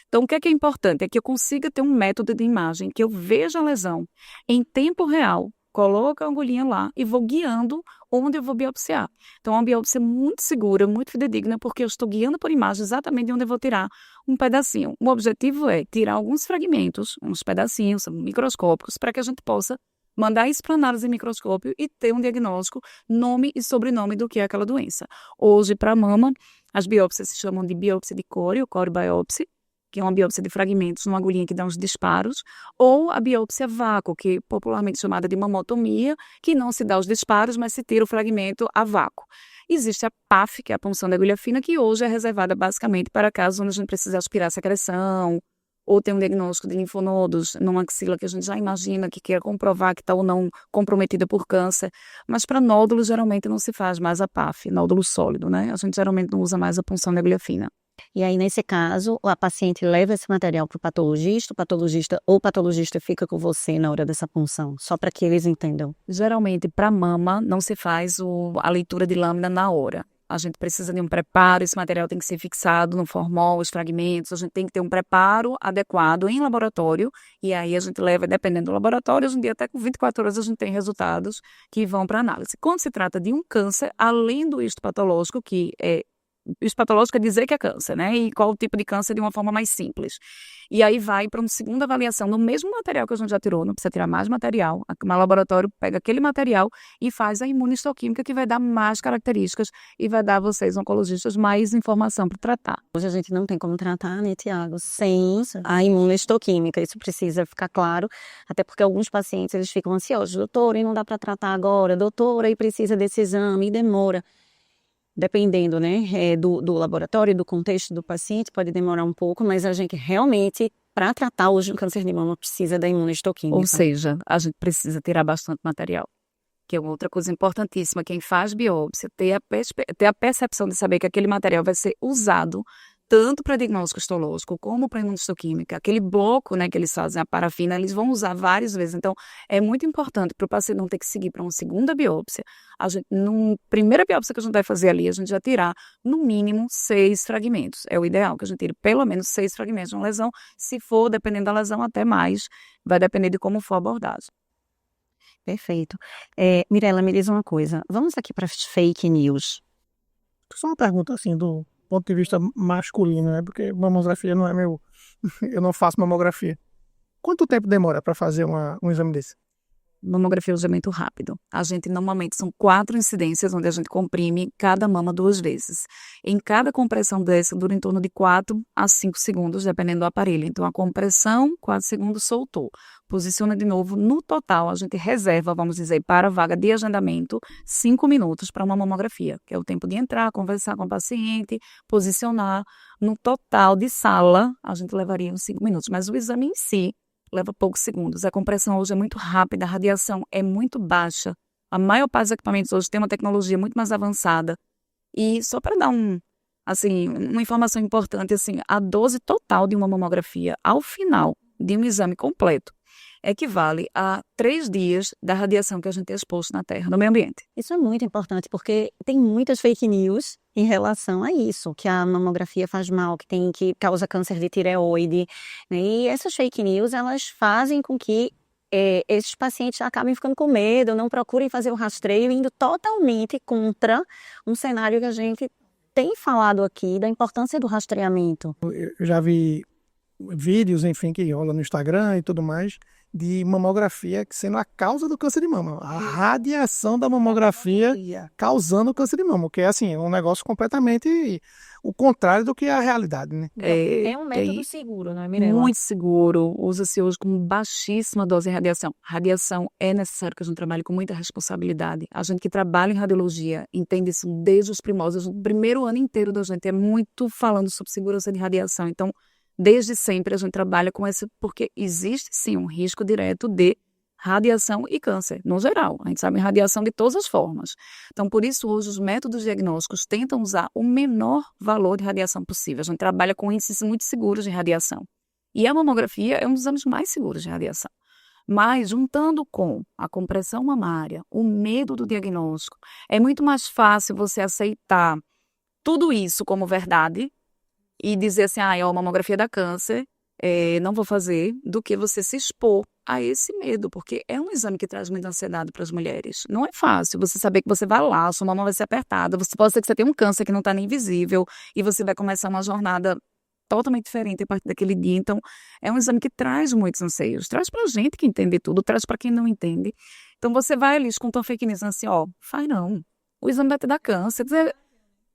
Speaker 3: Então, o que é importante? É que eu consiga ter um método de imagem, que eu veja a lesão em tempo real, coloco a agulhinha lá e vou guiando onde eu vou biopsiar. Então, é uma biópsia muito segura, muito fidedigna, porque eu estou guiando por imagem exatamente de onde eu vou tirar um pedacinho. O objetivo é tirar alguns fragmentos, uns pedacinhos microscópicos, para que a gente possa mandar isso para análise em microscópio e ter um diagnóstico, nome e sobrenome do que é aquela doença. Hoje, para a mama, as biópsias se chamam de biópsia de core, ou core biopsy, que é uma biópsia de fragmentos numa agulhinha que dá uns disparos, ou a biópsia vácuo, que é popularmente chamada de mamotomia, que não se dá os disparos, mas se tira o fragmento a vácuo. Existe a PAF, que é a punção de agulha fina, que hoje é reservada basicamente para casos onde a gente precisa aspirar a secreção, ou tem um diagnóstico de linfonodos numa axila que a gente já imagina que quer comprovar que está ou não comprometida por câncer, mas para nódulos geralmente não se faz mais a PAF, nódulo sólido, né? A gente geralmente não usa mais a punção de agulha fina.
Speaker 2: E aí, nesse caso, a paciente leva esse material para o patologista fica com você na hora dessa punção, só para que eles entendam.
Speaker 3: Geralmente, para mama, não se faz a leitura de lâmina na hora. A gente precisa de um preparo, esse material tem que ser fixado no formol, os fragmentos, a gente tem que ter um preparo adequado em laboratório, e aí a gente leva, dependendo do laboratório, hoje em dia até com 24 horas a gente tem resultados que vão para análise. Quando se trata de um câncer, além do histopatológico, que é o histopatológico é dizer que é câncer, né? E qual o tipo de câncer de uma forma mais simples. E aí vai para uma segunda avaliação no mesmo material que a gente já tirou, não precisa tirar mais material. O laboratório pega aquele material e faz a imunistoquímica, que vai dar mais características e vai dar a vocês, oncologistas, mais informação para tratar.
Speaker 2: Hoje a gente não tem como tratar, né, Tiago, sem a imunistoquímica. Isso precisa ficar claro, até porque alguns pacientes eles ficam ansiosos. Doutora, e não dá para tratar agora. Doutora, e precisa desse exame, e demora. Dependendo, né, do laboratório, do contexto do paciente, pode demorar um pouco, mas a gente realmente, para tratar hoje o câncer de mama, precisa da imunistoquímica.
Speaker 3: Ou seja, a gente precisa tirar bastante material, que é outra coisa importantíssima. Quem faz biópsia, ter a percepção de saber que aquele material vai ser usado tanto para diagnóstico histológico como para imunistoquímica. Aquele bloco, né, que eles fazem, a parafina, eles vão usar várias vezes. Então, é muito importante para o paciente não ter que seguir para uma segunda biópsia. Na primeira biópsia que a gente vai fazer ali, a gente já tirar, no mínimo, 6 fragmentos. É o ideal, que a gente tire pelo menos 6 fragmentos de uma lesão. Se for, dependendo da lesão, até mais. Vai depender de como for a abordagem.
Speaker 2: Perfeito. Mirela, me diz uma coisa. Vamos aqui para as fake news.
Speaker 1: Só uma pergunta assim, do ponto de vista masculino, né? Porque mamografia não é meu... Eu não faço mamografia. Quanto tempo demora para fazer um exame desse?
Speaker 3: Mamografia hoje é muito rápido. A gente, normalmente, são 4 incidências onde a gente comprime cada mama 2 vezes. Em cada compressão dessa, dura em torno de 4 a 5 segundos, dependendo do aparelho. Então, a compressão, 4 segundos, soltou. Posiciona de novo. No total, a gente reserva, vamos dizer, para a vaga de agendamento, 5 minutos para uma mamografia, que é o tempo de entrar, conversar com o paciente, posicionar. No total de sala, a gente levaria uns 5 minutos. Mas o exame em si leva poucos segundos. A compressão hoje é muito rápida, a radiação é muito baixa. A maior parte dos equipamentos hoje tem uma tecnologia muito mais avançada. E só para dar uma informação importante, a dose total de uma mamografia ao final de um exame completo equivale a 3 dias da radiação que a gente é exposto na Terra, no meio ambiente.
Speaker 2: Isso é muito importante, porque tem muitas fake news em relação a isso, que a mamografia faz mal, que causa câncer de tireoide, né? E essas fake news, elas fazem com que esses pacientes acabem ficando com medo, não procurem fazer o rastreio, indo totalmente contra um cenário que a gente tem falado aqui, da importância do rastreamento.
Speaker 1: Eu já vi vídeos, enfim, que rolam no Instagram e tudo mais, de mamografia sendo a causa do câncer de mama. A radiação da mamografia causando o câncer de mama, que é assim, um negócio completamente o contrário do que é a realidade, né?
Speaker 2: É um método seguro, não é, Mirela?
Speaker 3: Muito seguro. Usa-se hoje com baixíssima dose de radiação. Radiação é necessário que a gente trabalhe com muita responsabilidade. A gente que trabalha em radiologia entende isso desde os primórdios. O primeiro ano inteiro da gente é muito falando sobre segurança de radiação. Então, desde sempre a gente trabalha com esse, porque existe sim um risco direto de radiação e câncer, no geral. A gente sabe radiação de todas as formas. Então, por isso, hoje, os métodos diagnósticos tentam usar o menor valor de radiação possível. A gente trabalha com índices muito seguros de radiação. E a mamografia é um dos exames mais seguros de radiação. Mas, juntando com a compressão mamária, o medo do diagnóstico, é muito mais fácil você aceitar tudo isso como verdade e dizer assim, a mamografia dá câncer, não vou fazer, do que você se expor a esse medo, porque é um exame que traz muita ansiedade para as mulheres. Não é fácil você saber que você vai lá, sua mama vai ser apertada, você pode ser que você tenha um câncer que não está nem visível e você vai começar uma jornada totalmente diferente a partir daquele dia. Então, é um exame que traz muitos anseios, traz para a gente que entende tudo, traz para quem não entende. Então, você vai ali com tua fake news assim, faz não, o exame vai te dar câncer, dizer,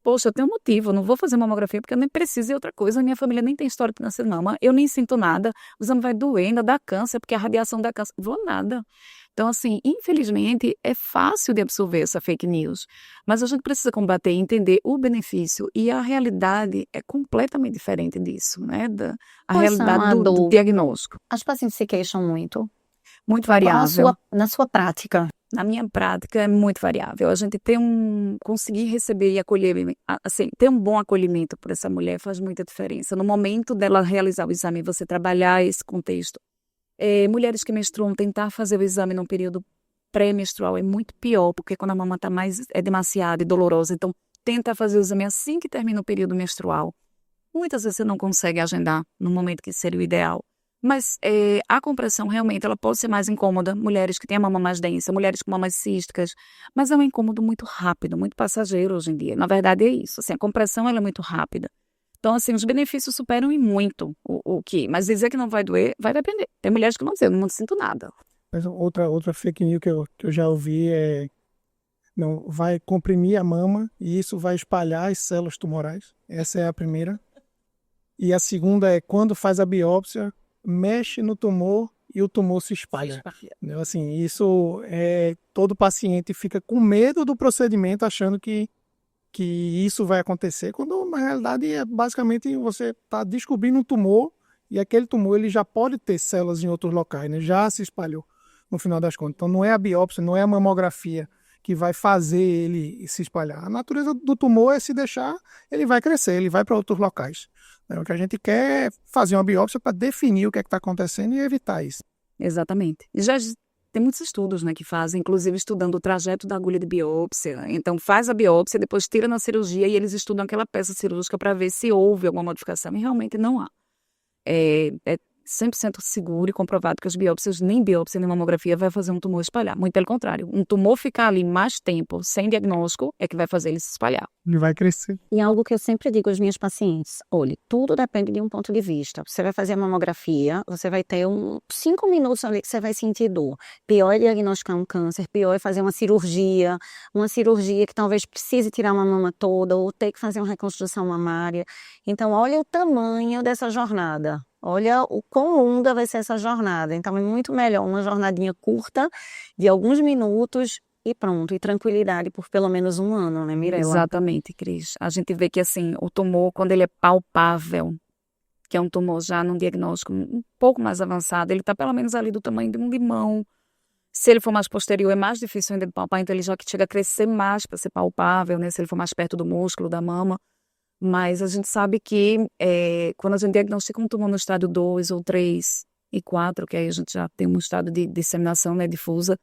Speaker 3: poxa, eu tenho um motivo, eu não vou fazer mamografia porque eu nem preciso de outra coisa, minha família nem tem história de câncer de mama, eu nem sinto nada, o exame vai doer, ainda dá câncer, porque a radiação dá câncer, vou nada. Então, assim, infelizmente, é fácil de absorver essa fake news, mas a gente precisa combater e entender o benefício, e a realidade é completamente diferente disso, né? A realidade do diagnóstico.
Speaker 2: As pacientes se queixam muito?
Speaker 3: Muito variável.
Speaker 2: Na sua prática?
Speaker 3: Na minha prática é muito variável. A gente conseguir receber e acolher, assim, ter um bom acolhimento por essa mulher faz muita diferença. No momento dela realizar o exame, você trabalhar esse contexto. Mulheres que menstruam, tentar fazer o exame num período pré-menstrual é muito pior, porque quando a mama está é demasiada e dolorosa, então tenta fazer o exame assim que termina o período menstrual. Muitas vezes você não consegue agendar no momento que seria o ideal. Mas a compressão realmente ela pode ser mais incômoda, mulheres que têm a mama mais densa, mulheres com mamas císticas, mas é um incômodo muito rápido, muito passageiro hoje em dia. Na verdade é isso, assim, a compressão ela é muito rápida. Então, assim, os benefícios superam em muito o que, mas dizer que não vai doer, vai depender. Tem mulheres que vão dizer, eu não sinto nada.
Speaker 1: Mas outra fake news que eu já ouvi não, vai comprimir a mama e isso vai espalhar as células tumorais. Essa é a primeira. E a segunda é quando faz a biópsia, mexe no tumor e o tumor se espalha. Assim, isso todo paciente fica com medo do procedimento, achando que isso vai acontecer, quando na realidade basicamente você está descobrindo um tumor e aquele tumor ele já pode ter células em outros locais, né? Já se espalhou no final das contas. Então não é a biópsia, não é a mamografia que vai fazer ele se espalhar. A natureza do tumor é se deixar, ele vai crescer, ele vai para outros locais. O que a gente quer é fazer uma biópsia para definir o que é que está acontecendo e evitar isso.
Speaker 3: Exatamente. Já tem muitos estudos, né, que fazem, inclusive estudando o trajeto da agulha de biópsia. Então faz a biópsia, depois tira na cirurgia e eles estudam aquela peça cirúrgica para ver se houve alguma modificação. E realmente não há. É 100% seguro e comprovado que as biópsias, nem biópsia nem mamografia vai fazer um tumor espalhar. Muito pelo contrário, um tumor ficar ali mais tempo sem diagnóstico é que vai fazer ele se espalhar.
Speaker 1: Ele vai crescer.
Speaker 2: E algo que eu sempre digo às minhas pacientes, olhe, tudo depende de um ponto de vista. Você vai fazer a mamografia, você vai ter 5 minutos ali que você vai sentir dor. Pior é diagnosticar um câncer, pior é fazer uma cirurgia que talvez precise tirar uma mama toda ou ter que fazer uma reconstrução mamária. Então, olha o tamanho dessa jornada. Olha o quão longa vai ser essa jornada. Então, é muito melhor uma jornadinha curta, de alguns minutos, e pronto, e tranquilidade por pelo menos 1 ano, né, Mirela?
Speaker 3: Exatamente, Cris. A gente vê que, assim, o tumor, quando ele é palpável, que é um tumor já num diagnóstico um pouco mais avançado, ele está pelo menos ali do tamanho de um limão. Se ele for mais posterior, é mais difícil ainda de palpar, então ele já chega a crescer mais para ser palpável, né, se ele for mais perto do músculo, da mama. Mas a gente sabe que quando a gente diagnostica um tumor no estádio 2 ou 3 e 4, que aí a gente já tem um estado de disseminação, né, difusa,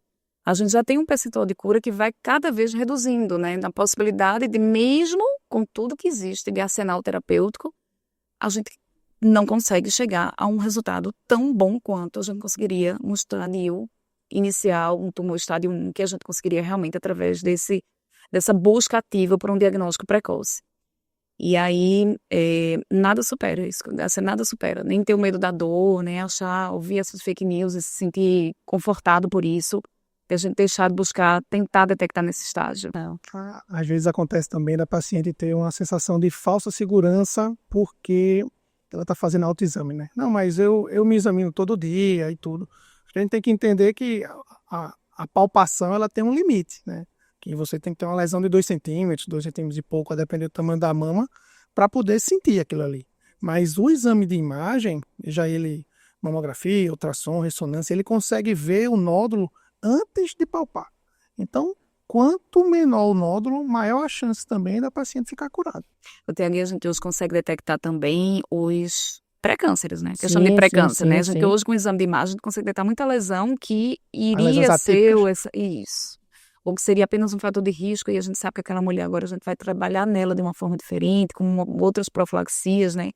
Speaker 3: a gente já tem um percentual de cura que vai cada vez reduzindo, né, na possibilidade de, mesmo com tudo que existe de arsenal terapêutico, a gente não consegue chegar a um resultado tão bom quanto a gente conseguiria um estádio inicial, um tumor estádio 1, que a gente conseguiria realmente através dessa busca ativa por um diagnóstico precoce. E aí, nada supera isso, assim, nada supera, nem ter o medo da dor, nem ouvir essas fake news e se sentir confortado por isso, e a gente deixar de buscar, tentar detectar nesse estágio.
Speaker 1: Às vezes acontece também da paciente ter uma sensação de falsa segurança porque ela está fazendo autoexame, né? Não, mas eu me examino todo dia e tudo. A gente tem que entender que a palpação ela tem um limite, né? Que você tem que ter uma lesão de 2 centímetros, 2 centímetros e pouco, a depender do tamanho da mama, para poder sentir aquilo ali. Mas o exame de imagem, já ele mamografia, ultrassom, ressonância, ele consegue ver o nódulo antes de palpar. Então, quanto menor o nódulo, maior a chance também da paciente ficar curada.
Speaker 3: O TH a gente hoje consegue detectar também os pré-cânceres, né? Que eu chamo
Speaker 2: Sim,
Speaker 3: de pré-câncer,
Speaker 2: sim,
Speaker 3: né? A
Speaker 2: sim,
Speaker 3: gente
Speaker 2: sim.
Speaker 3: hoje com o exame de imagem a gente consegue detectar muita lesão que
Speaker 1: lesões
Speaker 3: iria ser
Speaker 1: atípicas.
Speaker 3: isso. Ou que seria apenas um fator de risco e a gente sabe que aquela mulher agora a gente vai trabalhar nela de uma forma diferente, com outras profilaxias, né?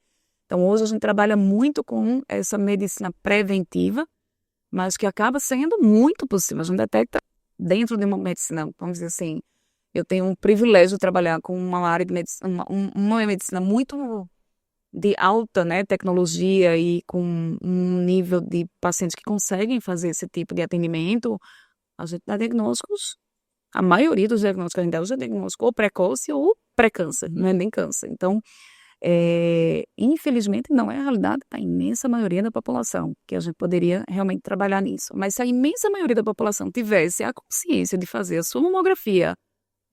Speaker 3: Então hoje a gente trabalha muito com essa medicina preventiva, mas que acaba sendo muito possível. A gente detecta dentro de uma medicina, vamos dizer assim, eu tenho um privilégio de trabalhar com uma área de medicina, uma medicina muito de alta, né, tecnologia e com um nível de pacientes que conseguem fazer esse tipo de atendimento. A gente dá diagnósticos, a maioria dos diagnósticos que a gente dá hoje é diagnóstico ou precoce ou pré-câncer, não é nem câncer. Então, infelizmente, não é a realidade da imensa maioria da população, que a gente poderia realmente trabalhar nisso. Mas se a imensa maioria da população tivesse a consciência de fazer a sua mamografia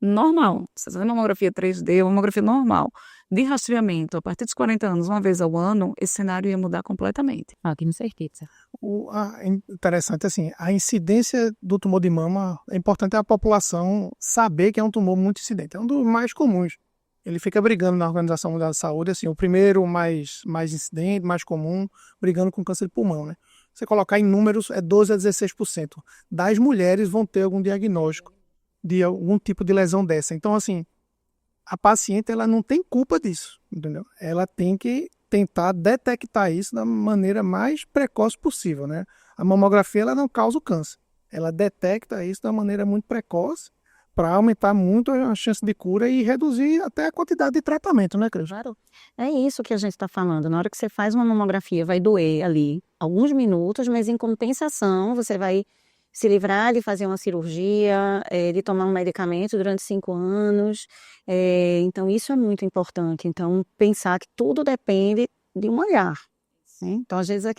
Speaker 3: normal, você fazer mamografia 3D, mamografia normal, de rastreamento a partir dos 40 anos, uma vez ao ano, esse cenário ia mudar completamente.
Speaker 2: Com certeza.
Speaker 1: Interessante, assim, a incidência do tumor de mama, é importante a população saber que é um tumor muito incidente. É um dos mais comuns. Ele fica brigando na Organização Mundial da Saúde, assim, o primeiro mais incidente, mais comum, brigando com câncer de pulmão, né? Você colocar em números, é 12 a 16% das mulheres vão ter algum diagnóstico de algum tipo de lesão dessa. Então, assim, a paciente, ela não tem culpa disso, entendeu? Ela tem que tentar detectar isso da maneira mais precoce possível, né? A mamografia, ela não causa o câncer. Ela detecta isso da maneira muito precoce para aumentar muito a chance de cura e reduzir até a quantidade de tratamento, né, Cris?
Speaker 2: Claro. É isso que a gente está falando. Na hora que você faz uma mamografia, vai doer ali alguns minutos, mas em compensação, você vai se livrar de fazer uma cirurgia, de tomar um medicamento durante 5 anos. Então, isso é muito importante. Então, pensar que tudo depende de um olhar. Né? Então, às vezes,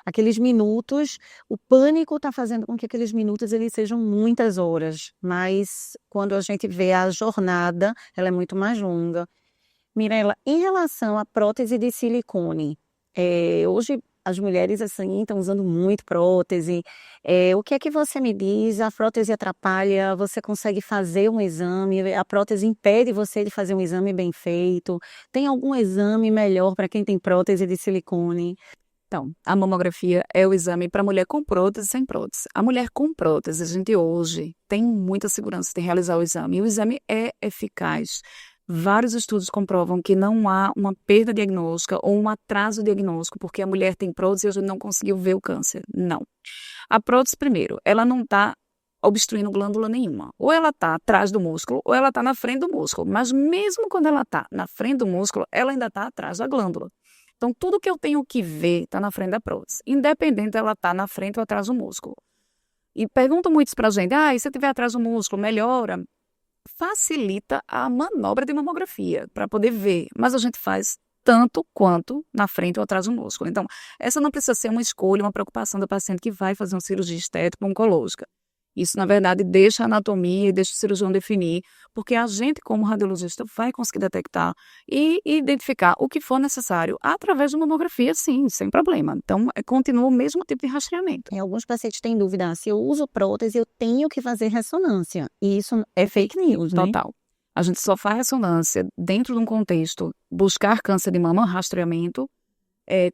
Speaker 2: aqueles minutos, o pânico está fazendo com que aqueles minutos eles sejam muitas horas. Mas, quando a gente vê a jornada, ela é muito mais longa. Mirela, em relação à prótese de silicone, hoje as mulheres assim estão usando muito prótese. O que é que você me diz? A prótese atrapalha? Você consegue fazer um exame? A prótese impede você de fazer um exame bem feito? Tem algum exame melhor para quem tem prótese de silicone?
Speaker 3: Então, a mamografia é o exame para mulher com prótese e sem prótese. A mulher com prótese, a gente hoje tem muita segurança de realizar o exame. E o exame é eficaz. Vários estudos comprovam que não há uma perda diagnóstica ou um atraso diagnóstico porque a mulher tem prótese e a gente não conseguiu ver o câncer. Não. A prótese, primeiro, ela não está obstruindo glândula nenhuma. Ou ela está atrás do músculo ou ela está na frente do músculo. Mas mesmo quando ela está na frente do músculo, ela ainda está atrás da glândula. Então, tudo que eu tenho que ver está na frente da prótese, independente ela estar na frente ou atrás do músculo. E perguntam muitos para a gente, e se eu estiver atrás do músculo, melhora? Facilita a manobra de mamografia para poder ver, mas a gente faz tanto quanto na frente ou atrás do músculo. Então, essa não precisa ser uma escolha, uma preocupação do paciente que vai fazer uma cirurgia estética oncológica. Isso, na verdade, deixa a anatomia e deixa o cirurgião definir, porque a gente, como radiologista, vai conseguir detectar e identificar o que for necessário através de mamografia, sim, sem problema. Então, continua o mesmo tipo de rastreamento.
Speaker 2: Alguns pacientes têm dúvida, se eu uso prótese, eu tenho que fazer ressonância. E isso é fake news, né?
Speaker 3: Total. A gente só faz ressonância dentro de um contexto buscar câncer de mama, rastreamento,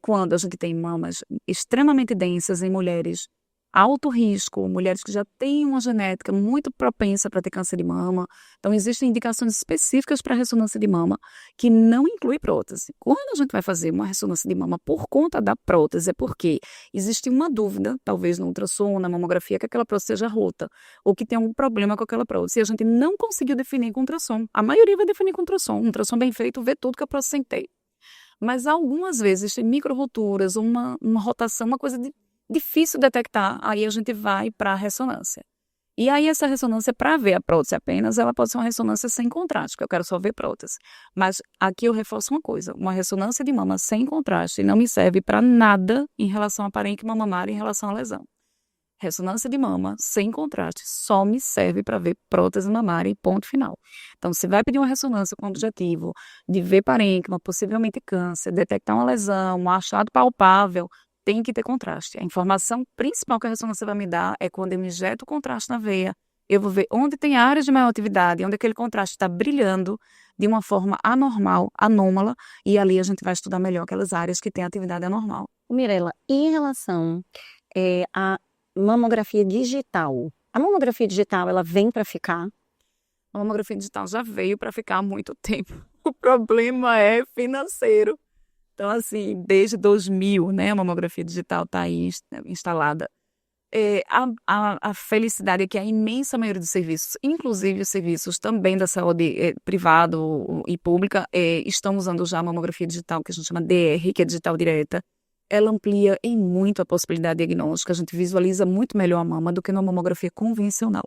Speaker 3: quando a gente tem mamas extremamente densas em mulheres alto risco, mulheres que já têm uma genética muito propensa para ter câncer de mama. Então, existem indicações específicas para ressonância de mama que não inclui prótese. Quando a gente vai fazer uma ressonância de mama por conta da prótese, é porque existe uma dúvida, talvez no ultrassom, na mamografia, que aquela prótese seja rota ou que tem algum problema com aquela prótese. E a gente não conseguiu definir com ultrassom. A maioria vai definir com ultrassom. Um ultrassom bem feito vê tudo que a prótese tem. Mas algumas vezes tem micro-roturas, uma rotação, uma coisa difícil detectar, aí a gente vai para a ressonância. E aí essa ressonância, para ver a prótese apenas, ela pode ser uma ressonância sem contraste, porque eu quero só ver prótese. Mas aqui eu reforço uma coisa, uma ressonância de mama sem contraste não me serve para nada em relação a parênquima mamária, em relação à lesão. Ressonância de mama sem contraste só me serve para ver prótese mamária e ponto final. Então, se vai pedir uma ressonância com o objetivo de ver parênquima, possivelmente câncer, detectar uma lesão, um achado palpável, tem que ter contraste. A informação principal que a ressonância vai me dar é quando eu injeto o contraste na veia, eu vou ver onde tem áreas de maior atividade, onde aquele contraste está brilhando de uma forma anormal, anômala, e ali a gente vai estudar melhor aquelas áreas que têm atividade anormal.
Speaker 2: Mirela, em relação à mamografia digital, a mamografia digital, ela vem para ficar?
Speaker 3: A mamografia digital já veio para ficar há muito tempo. O problema é financeiro. Então, assim, desde 2000, né, a mamografia digital está aí instalada. A felicidade é que a imensa maioria dos serviços, inclusive os serviços também da saúde privado e pública, estão usando já a mamografia digital, que a gente chama DR, que é digital direta. Ela amplia em muito a possibilidade diagnóstica, a gente visualiza muito melhor a mama do que na mamografia convencional.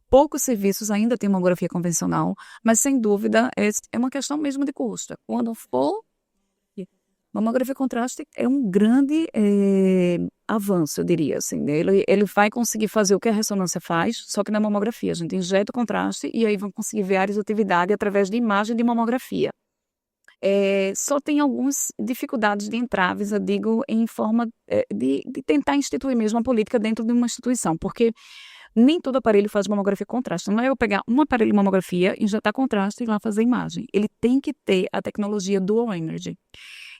Speaker 3: Poucos serviços ainda têm mamografia convencional, mas sem dúvida é uma questão mesmo de custo. Quando for, mamografia contraste é um grande avanço, eu diria assim. Ele vai conseguir fazer o que a ressonância faz, só que na mamografia. A gente injeta o contraste e aí vão conseguir ver áreas de atividade através de imagem de mamografia. Só tem algumas dificuldades de entraves, eu digo, em forma de tentar instituir mesmo a política dentro de uma instituição, porque nem todo aparelho faz mamografia contraste. Não é eu pegar um aparelho de mamografia, injetar contraste e lá fazer imagem. Ele tem que ter a tecnologia Dual Energy.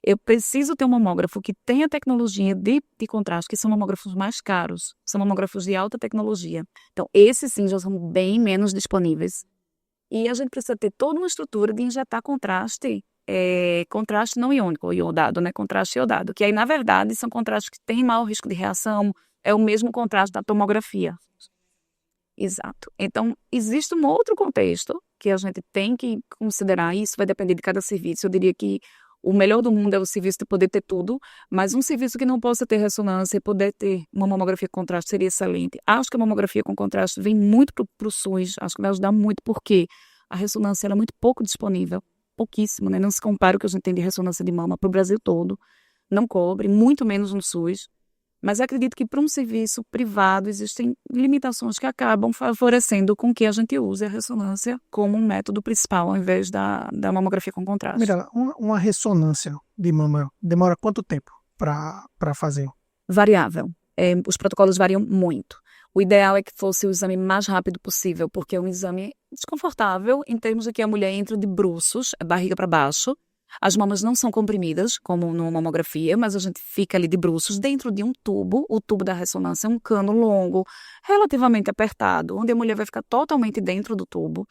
Speaker 3: Eu preciso ter um mamógrafo que tenha tecnologia de contraste, que são mamógrafos mais caros, são mamógrafos de alta tecnologia. Então, esses sim já são bem menos disponíveis. E a gente precisa ter toda uma estrutura de injetar contraste, contraste não iônico, iodado, né? Contraste iodado, que aí, na verdade, são contrastes que têm maior risco de reação, é o mesmo contraste da tomografia. Exato. Então, existe um outro contexto que a gente tem que considerar, e isso vai depender de cada serviço. Eu diria que o melhor do mundo é o serviço de poder ter tudo, mas um serviço que não possa ter ressonância e poder ter uma mamografia com contraste seria excelente. Acho que a mamografia com contraste vem muito para o SUS, acho que vai ajudar muito, porque a ressonância ela é muito pouco disponível, pouquíssimo, né? Não se compara o que a gente tem de ressonância de mama para o Brasil todo, não cobre, muito menos no SUS. Mas acredito que para um serviço privado existem limitações que acabam favorecendo com que a gente use a ressonância como um método principal, ao invés da mamografia com contraste.
Speaker 1: Mirela, uma ressonância de mama demora quanto tempo para fazer?
Speaker 3: Variável. Os protocolos variam muito. O ideal é que fosse o exame mais rápido possível, porque é um exame desconfortável em termos de que a mulher entra de bruços, barriga para baixo. As mamas não são comprimidas, como numa mamografia, mas a gente fica ali de bruços dentro de um tubo. O tubo da ressonância é um cano longo, relativamente apertado, onde a mulher vai ficar totalmente dentro do tubo.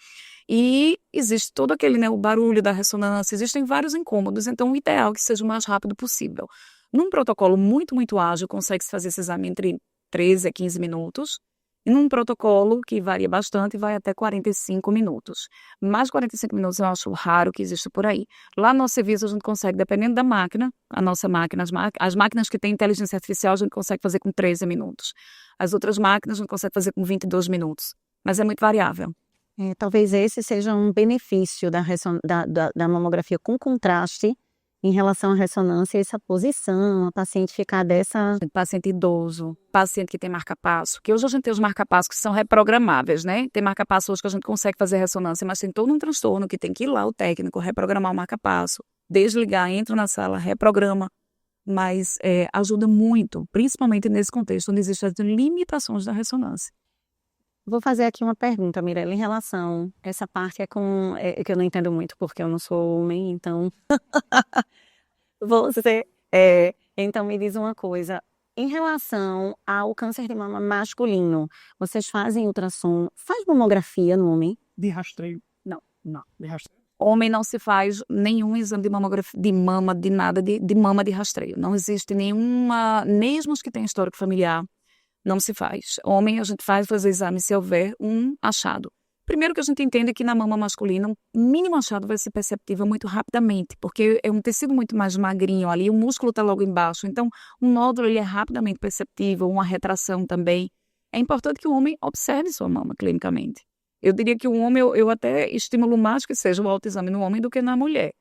Speaker 3: E existe todo aquele, né, o barulho da ressonância, existem vários incômodos, então o ideal é que seja o mais rápido possível. Num protocolo muito, muito ágil, consegue-se fazer esse exame entre 13 a 15 minutos. E num protocolo que varia bastante, vai até 45 minutos. Mais 45 minutos eu acho raro que exista por aí. Lá no nosso serviço a gente consegue, dependendo da máquina, a nossa máquina, as máquinas que têm inteligência artificial a gente consegue fazer com 13 minutos. As outras máquinas a gente consegue fazer com 22 minutos. Mas é muito variável.
Speaker 2: Talvez esse seja um benefício da mamografia com contraste em relação à ressonância, essa posição, a paciente ficar dessa...
Speaker 3: Paciente idoso, paciente que tem marca-passo, que hoje a gente tem os marca-passos que são reprogramáveis, né? Tem marca-passo hoje que a gente consegue fazer ressonância, mas tem todo um transtorno que tem que ir lá o técnico, reprogramar o marca-passo, desligar, entra na sala, reprograma, mas ajuda muito, principalmente nesse contexto onde existem as limitações da ressonância.
Speaker 2: Vou fazer aqui uma pergunta, Mirela, em relação... Essa parte que eu não entendo muito, porque eu não sou homem, então... Então, me diz uma coisa. Em relação ao câncer de mama masculino, vocês fazem ultrassom? Faz mamografia no homem?
Speaker 1: De rastreio?
Speaker 3: Não.
Speaker 1: De rastreio.
Speaker 3: Homem não se faz nenhum exame de mamografia, de mama, de nada, de mama de rastreio. Não existe nenhuma... Mesmo os que têm histórico familiar, não se faz. Homem, a gente faz fazer exame se houver um achado. Primeiro que a gente entende que na mama masculina, um mínimo achado vai ser perceptível muito rapidamente, porque é um tecido muito mais magrinho ali, o músculo está logo embaixo, então um nódulo ele é rapidamente perceptível, uma retração também. É importante que o homem observe sua mama clinicamente. Eu diria que o homem, eu até estimulo mais que seja o autoexame no homem do que na mulher.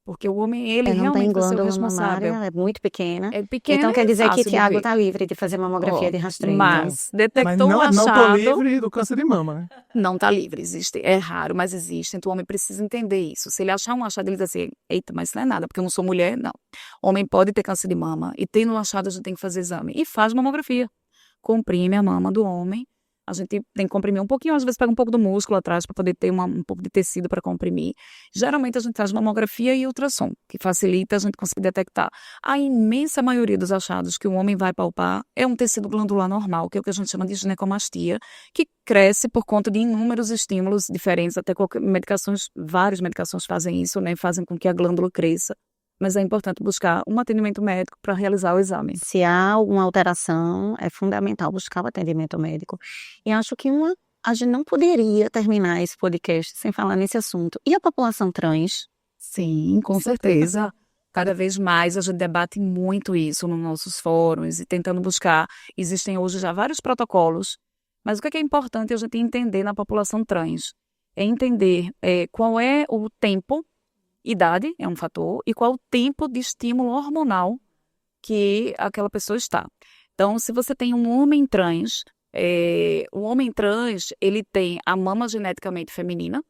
Speaker 3: Porque o homem, ele
Speaker 2: Não tem
Speaker 3: realmente vai ser o
Speaker 2: glândula
Speaker 3: responsável.
Speaker 2: mamária, é muito pequena.
Speaker 3: É pequeno,
Speaker 2: Então quer dizer que
Speaker 3: fácil de
Speaker 2: Tiago
Speaker 3: ver.
Speaker 2: está livre de fazer mamografia de rastreio.
Speaker 3: Mas
Speaker 1: Mas
Speaker 3: detectou um
Speaker 1: não tô
Speaker 3: achado,
Speaker 1: livre do câncer de mama, né?
Speaker 3: não está livre, existe, é raro, mas existe, então o homem precisa entender isso. Se ele achar um achado, ele diz assim, eita, mas isso não é nada, porque eu não sou mulher, não. Homem pode ter câncer de mama, e tendo um achado, a gente tem que fazer exame. E faz mamografia. Comprime a mama do homem, a gente tem que comprimir um pouquinho, às vezes pega um pouco do músculo atrás para poder ter um pouco de tecido para comprimir. Geralmente a gente faz mamografia e ultrassom, que facilita a gente conseguir detectar. A imensa maioria dos achados que o homem vai palpar é um tecido glandular normal, que é o que a gente chama de ginecomastia, que cresce por conta de inúmeros estímulos diferentes, até medicações, várias medicações fazem isso, né? Fazem com que a glândula cresça. Mas é importante buscar um atendimento médico para realizar o exame.
Speaker 2: Se há alguma alteração, é fundamental buscar o atendimento médico. E acho que a gente não poderia terminar esse podcast sem falar nesse assunto. E a população trans?
Speaker 3: Sim, com certeza. Cada vez mais a gente debate muito isso nos nossos fóruns e tentando buscar. Existem hoje já vários protocolos, mas o que é importante a gente entender na população trans? É entender qual é o tempo. Idade é um fator, e qual o tempo de estímulo hormonal que aquela pessoa está. Então, se você tem um homem trans, o homem trans, ele tem a mama geneticamente feminina.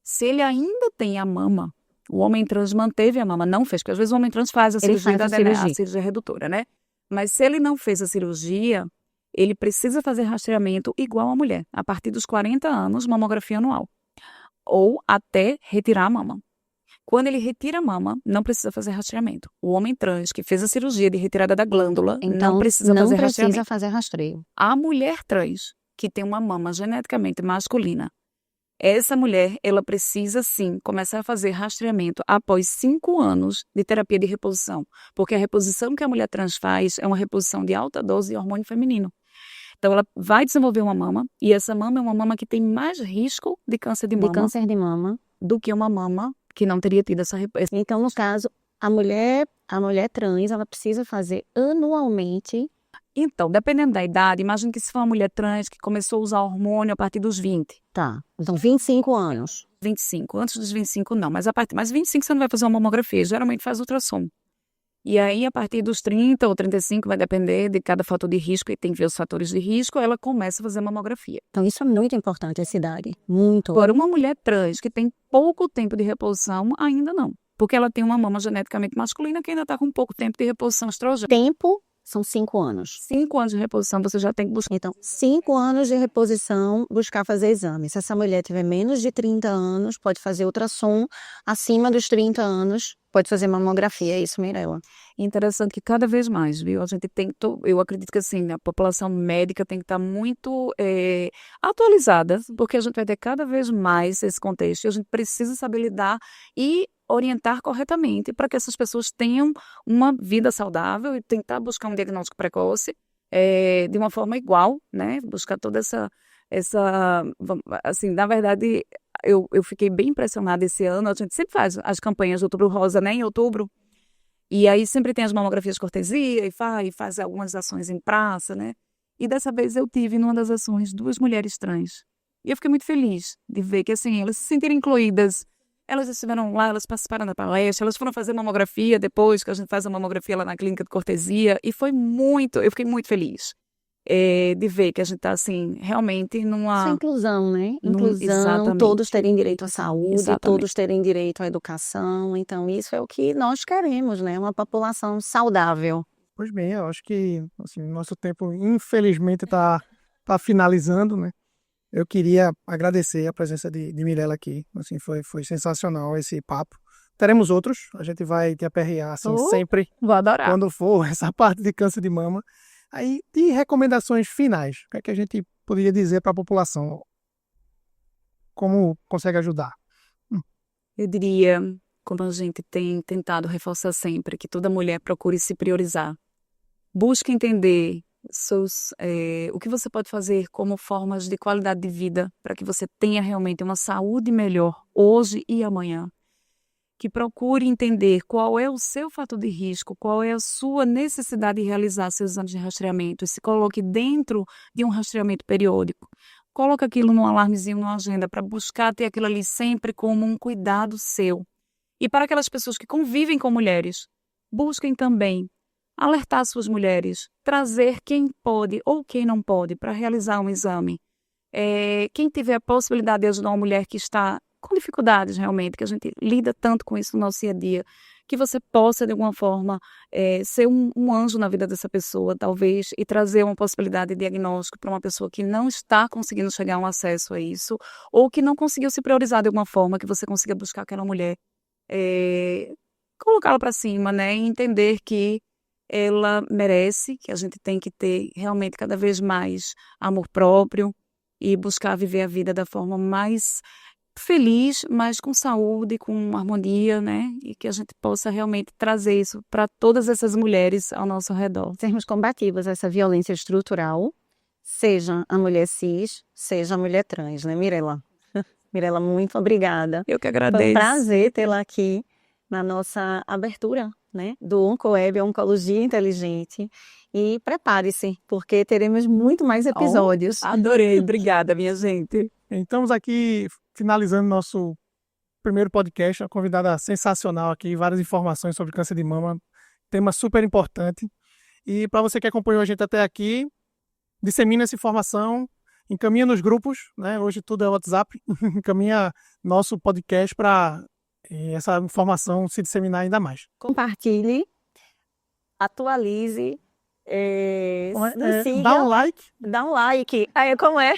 Speaker 3: Se ele ainda tem a mama, o homem trans manteve a mama, não fez, porque às vezes o homem trans faz a cirurgia da DNA, a cirurgia redutora, né? Mas se ele não fez a cirurgia, ele precisa fazer rastreamento igual a mulher, a partir dos 40 anos, mamografia anual, ou até retirar a mama. Quando ele retira a mama, não precisa fazer rastreamento. O homem trans que fez a cirurgia de retirada da glândula
Speaker 2: então,
Speaker 3: não precisa fazer rastreamento.
Speaker 2: Não precisa fazer rastreio.
Speaker 3: A mulher trans que tem uma mama geneticamente masculina, essa mulher, ela precisa sim começar a fazer rastreamento após 5 anos de terapia de reposição. Porque a reposição que a mulher trans faz é uma reposição de alta dose de hormônio feminino. Então, ela vai desenvolver uma mama, e essa mama é uma mama que tem mais risco de câncer de mama do que uma mama que não teria tido essa reposição.
Speaker 2: Então, no caso, a mulher trans, ela precisa fazer anualmente.
Speaker 3: Então, dependendo da idade, imagine que se for uma mulher trans que começou a usar hormônio a partir dos 20.
Speaker 2: Tá, então 25 anos.
Speaker 3: 25, antes dos 25 não, mas 25 você não vai fazer uma mamografia, geralmente faz ultrassom. E aí, a partir dos 30 ou 35, vai depender de cada fator de risco, e tem que ver os fatores de risco, ela começa a fazer mamografia.
Speaker 2: Então, isso é muito importante, essa idade. Muito.
Speaker 3: Agora, uma mulher trans que tem pouco tempo de reposição, ainda não. Porque ela tem uma mama geneticamente masculina que ainda está com pouco tempo de reposição estrogênica.
Speaker 2: Tempo são 5 anos.
Speaker 3: 5 anos de reposição, você já tem que buscar.
Speaker 2: Então, 5 anos de reposição, buscar fazer exame. Se essa mulher tiver menos de 30 anos, pode fazer ultrassom. Acima dos 30 anos, pode fazer mamografia. É isso, Mirella.
Speaker 3: Interessante que cada vez mais, viu? A gente tem que, eu acredito que assim, a população médica tem que estar muito atualizada, porque a gente vai ter cada vez mais esse contexto e a gente precisa saber lidar e orientar corretamente para que essas pessoas tenham uma vida saudável e tentar buscar um diagnóstico precoce de uma forma igual, né? Buscar toda essa assim, na verdade, eu fiquei bem impressionada esse ano. A gente sempre faz as campanhas de Outubro Rosa, né? Em outubro. E aí sempre tem as mamografias de cortesia e faz algumas ações em praça, né? E dessa vez eu tive numa das ações 2 mulheres trans. E eu fiquei muito feliz de ver que, assim, elas se sentiram incluídas. Elas estiveram lá, elas participaram da palestra, elas foram fazer mamografia depois, que a gente faz a mamografia lá na clínica de cortesia. E eu fiquei muito feliz de ver que a gente está, assim, realmente numa...
Speaker 2: Isso é inclusão, né? Inclusão, todos terem direito à saúde, exatamente. Todos terem direito à educação. Então, isso é o que nós queremos, né? Uma população saudável.
Speaker 1: Pois bem, eu acho que assim, nosso tempo, infelizmente, está finalizando, né? Eu queria agradecer a presença de Mirella aqui. Assim, foi sensacional esse papo. Teremos outros, a gente vai te aperrear assim, sempre.
Speaker 3: Vou adorar.
Speaker 1: Quando for essa parte de câncer de mama. Aí, de recomendações finais, o que é que a gente poderia dizer para a população? Como consegue ajudar?
Speaker 3: Eu diria, como a gente tem tentado reforçar sempre, que toda mulher procure se priorizar. Busque entender o que você pode fazer como formas de qualidade de vida para que você tenha realmente uma saúde melhor hoje e amanhã. Que procure entender qual é o seu fator de risco, qual é a sua necessidade de realizar seus exames de rastreamento e se coloque dentro de um rastreamento periódico. Coloque aquilo num alarmezinho na agenda para buscar ter aquilo ali sempre como um cuidado seu. E para aquelas pessoas que convivem com mulheres, busquem também alertar suas mulheres, trazer quem pode ou quem não pode para realizar um exame. Quem tiver a possibilidade de ajudar uma mulher que está com dificuldades realmente, que a gente lida tanto com isso no nosso dia a dia, que você possa, de alguma forma, ser um anjo na vida dessa pessoa, talvez, e trazer uma possibilidade de diagnóstico para uma pessoa que não está conseguindo chegar a um acesso a isso, ou que não conseguiu se priorizar de alguma forma, que você consiga buscar aquela mulher, colocá-la para cima, né, e entender que ela merece, que a gente tem que ter realmente cada vez mais amor próprio e buscar viver a vida da forma mais feliz, mas com saúde, com harmonia, né? E que a gente possa realmente trazer isso para todas essas mulheres ao nosso redor.
Speaker 2: Sermos combativas a essa violência estrutural, seja a mulher cis, seja a mulher trans, né, Mirela? Mirela, muito obrigada.
Speaker 3: Eu que
Speaker 2: Foi
Speaker 3: agradeço.
Speaker 2: um prazer tê-la aqui na nossa abertura, né, do OncoWeb, Oncologia Inteligente. E prepare-se, porque teremos muito mais episódios.
Speaker 3: Adorei, obrigada, minha gente.
Speaker 1: Estamos aqui finalizando nosso primeiro podcast, uma convidada sensacional aqui, várias informações sobre câncer de mama, tema super importante. E para você que acompanhou a gente até aqui, dissemina essa informação, encaminha nos grupos, né? Hoje tudo é WhatsApp, encaminha nosso podcast para essa informação se disseminar ainda mais.
Speaker 2: Compartilhe, atualize, siga.
Speaker 1: Dá um like.
Speaker 2: Dá um like. Aí, como é?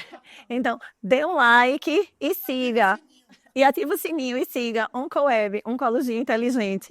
Speaker 2: Então, dê um like e siga. E ativa o sininho e siga OncoWeb, Oncologia Inteligente.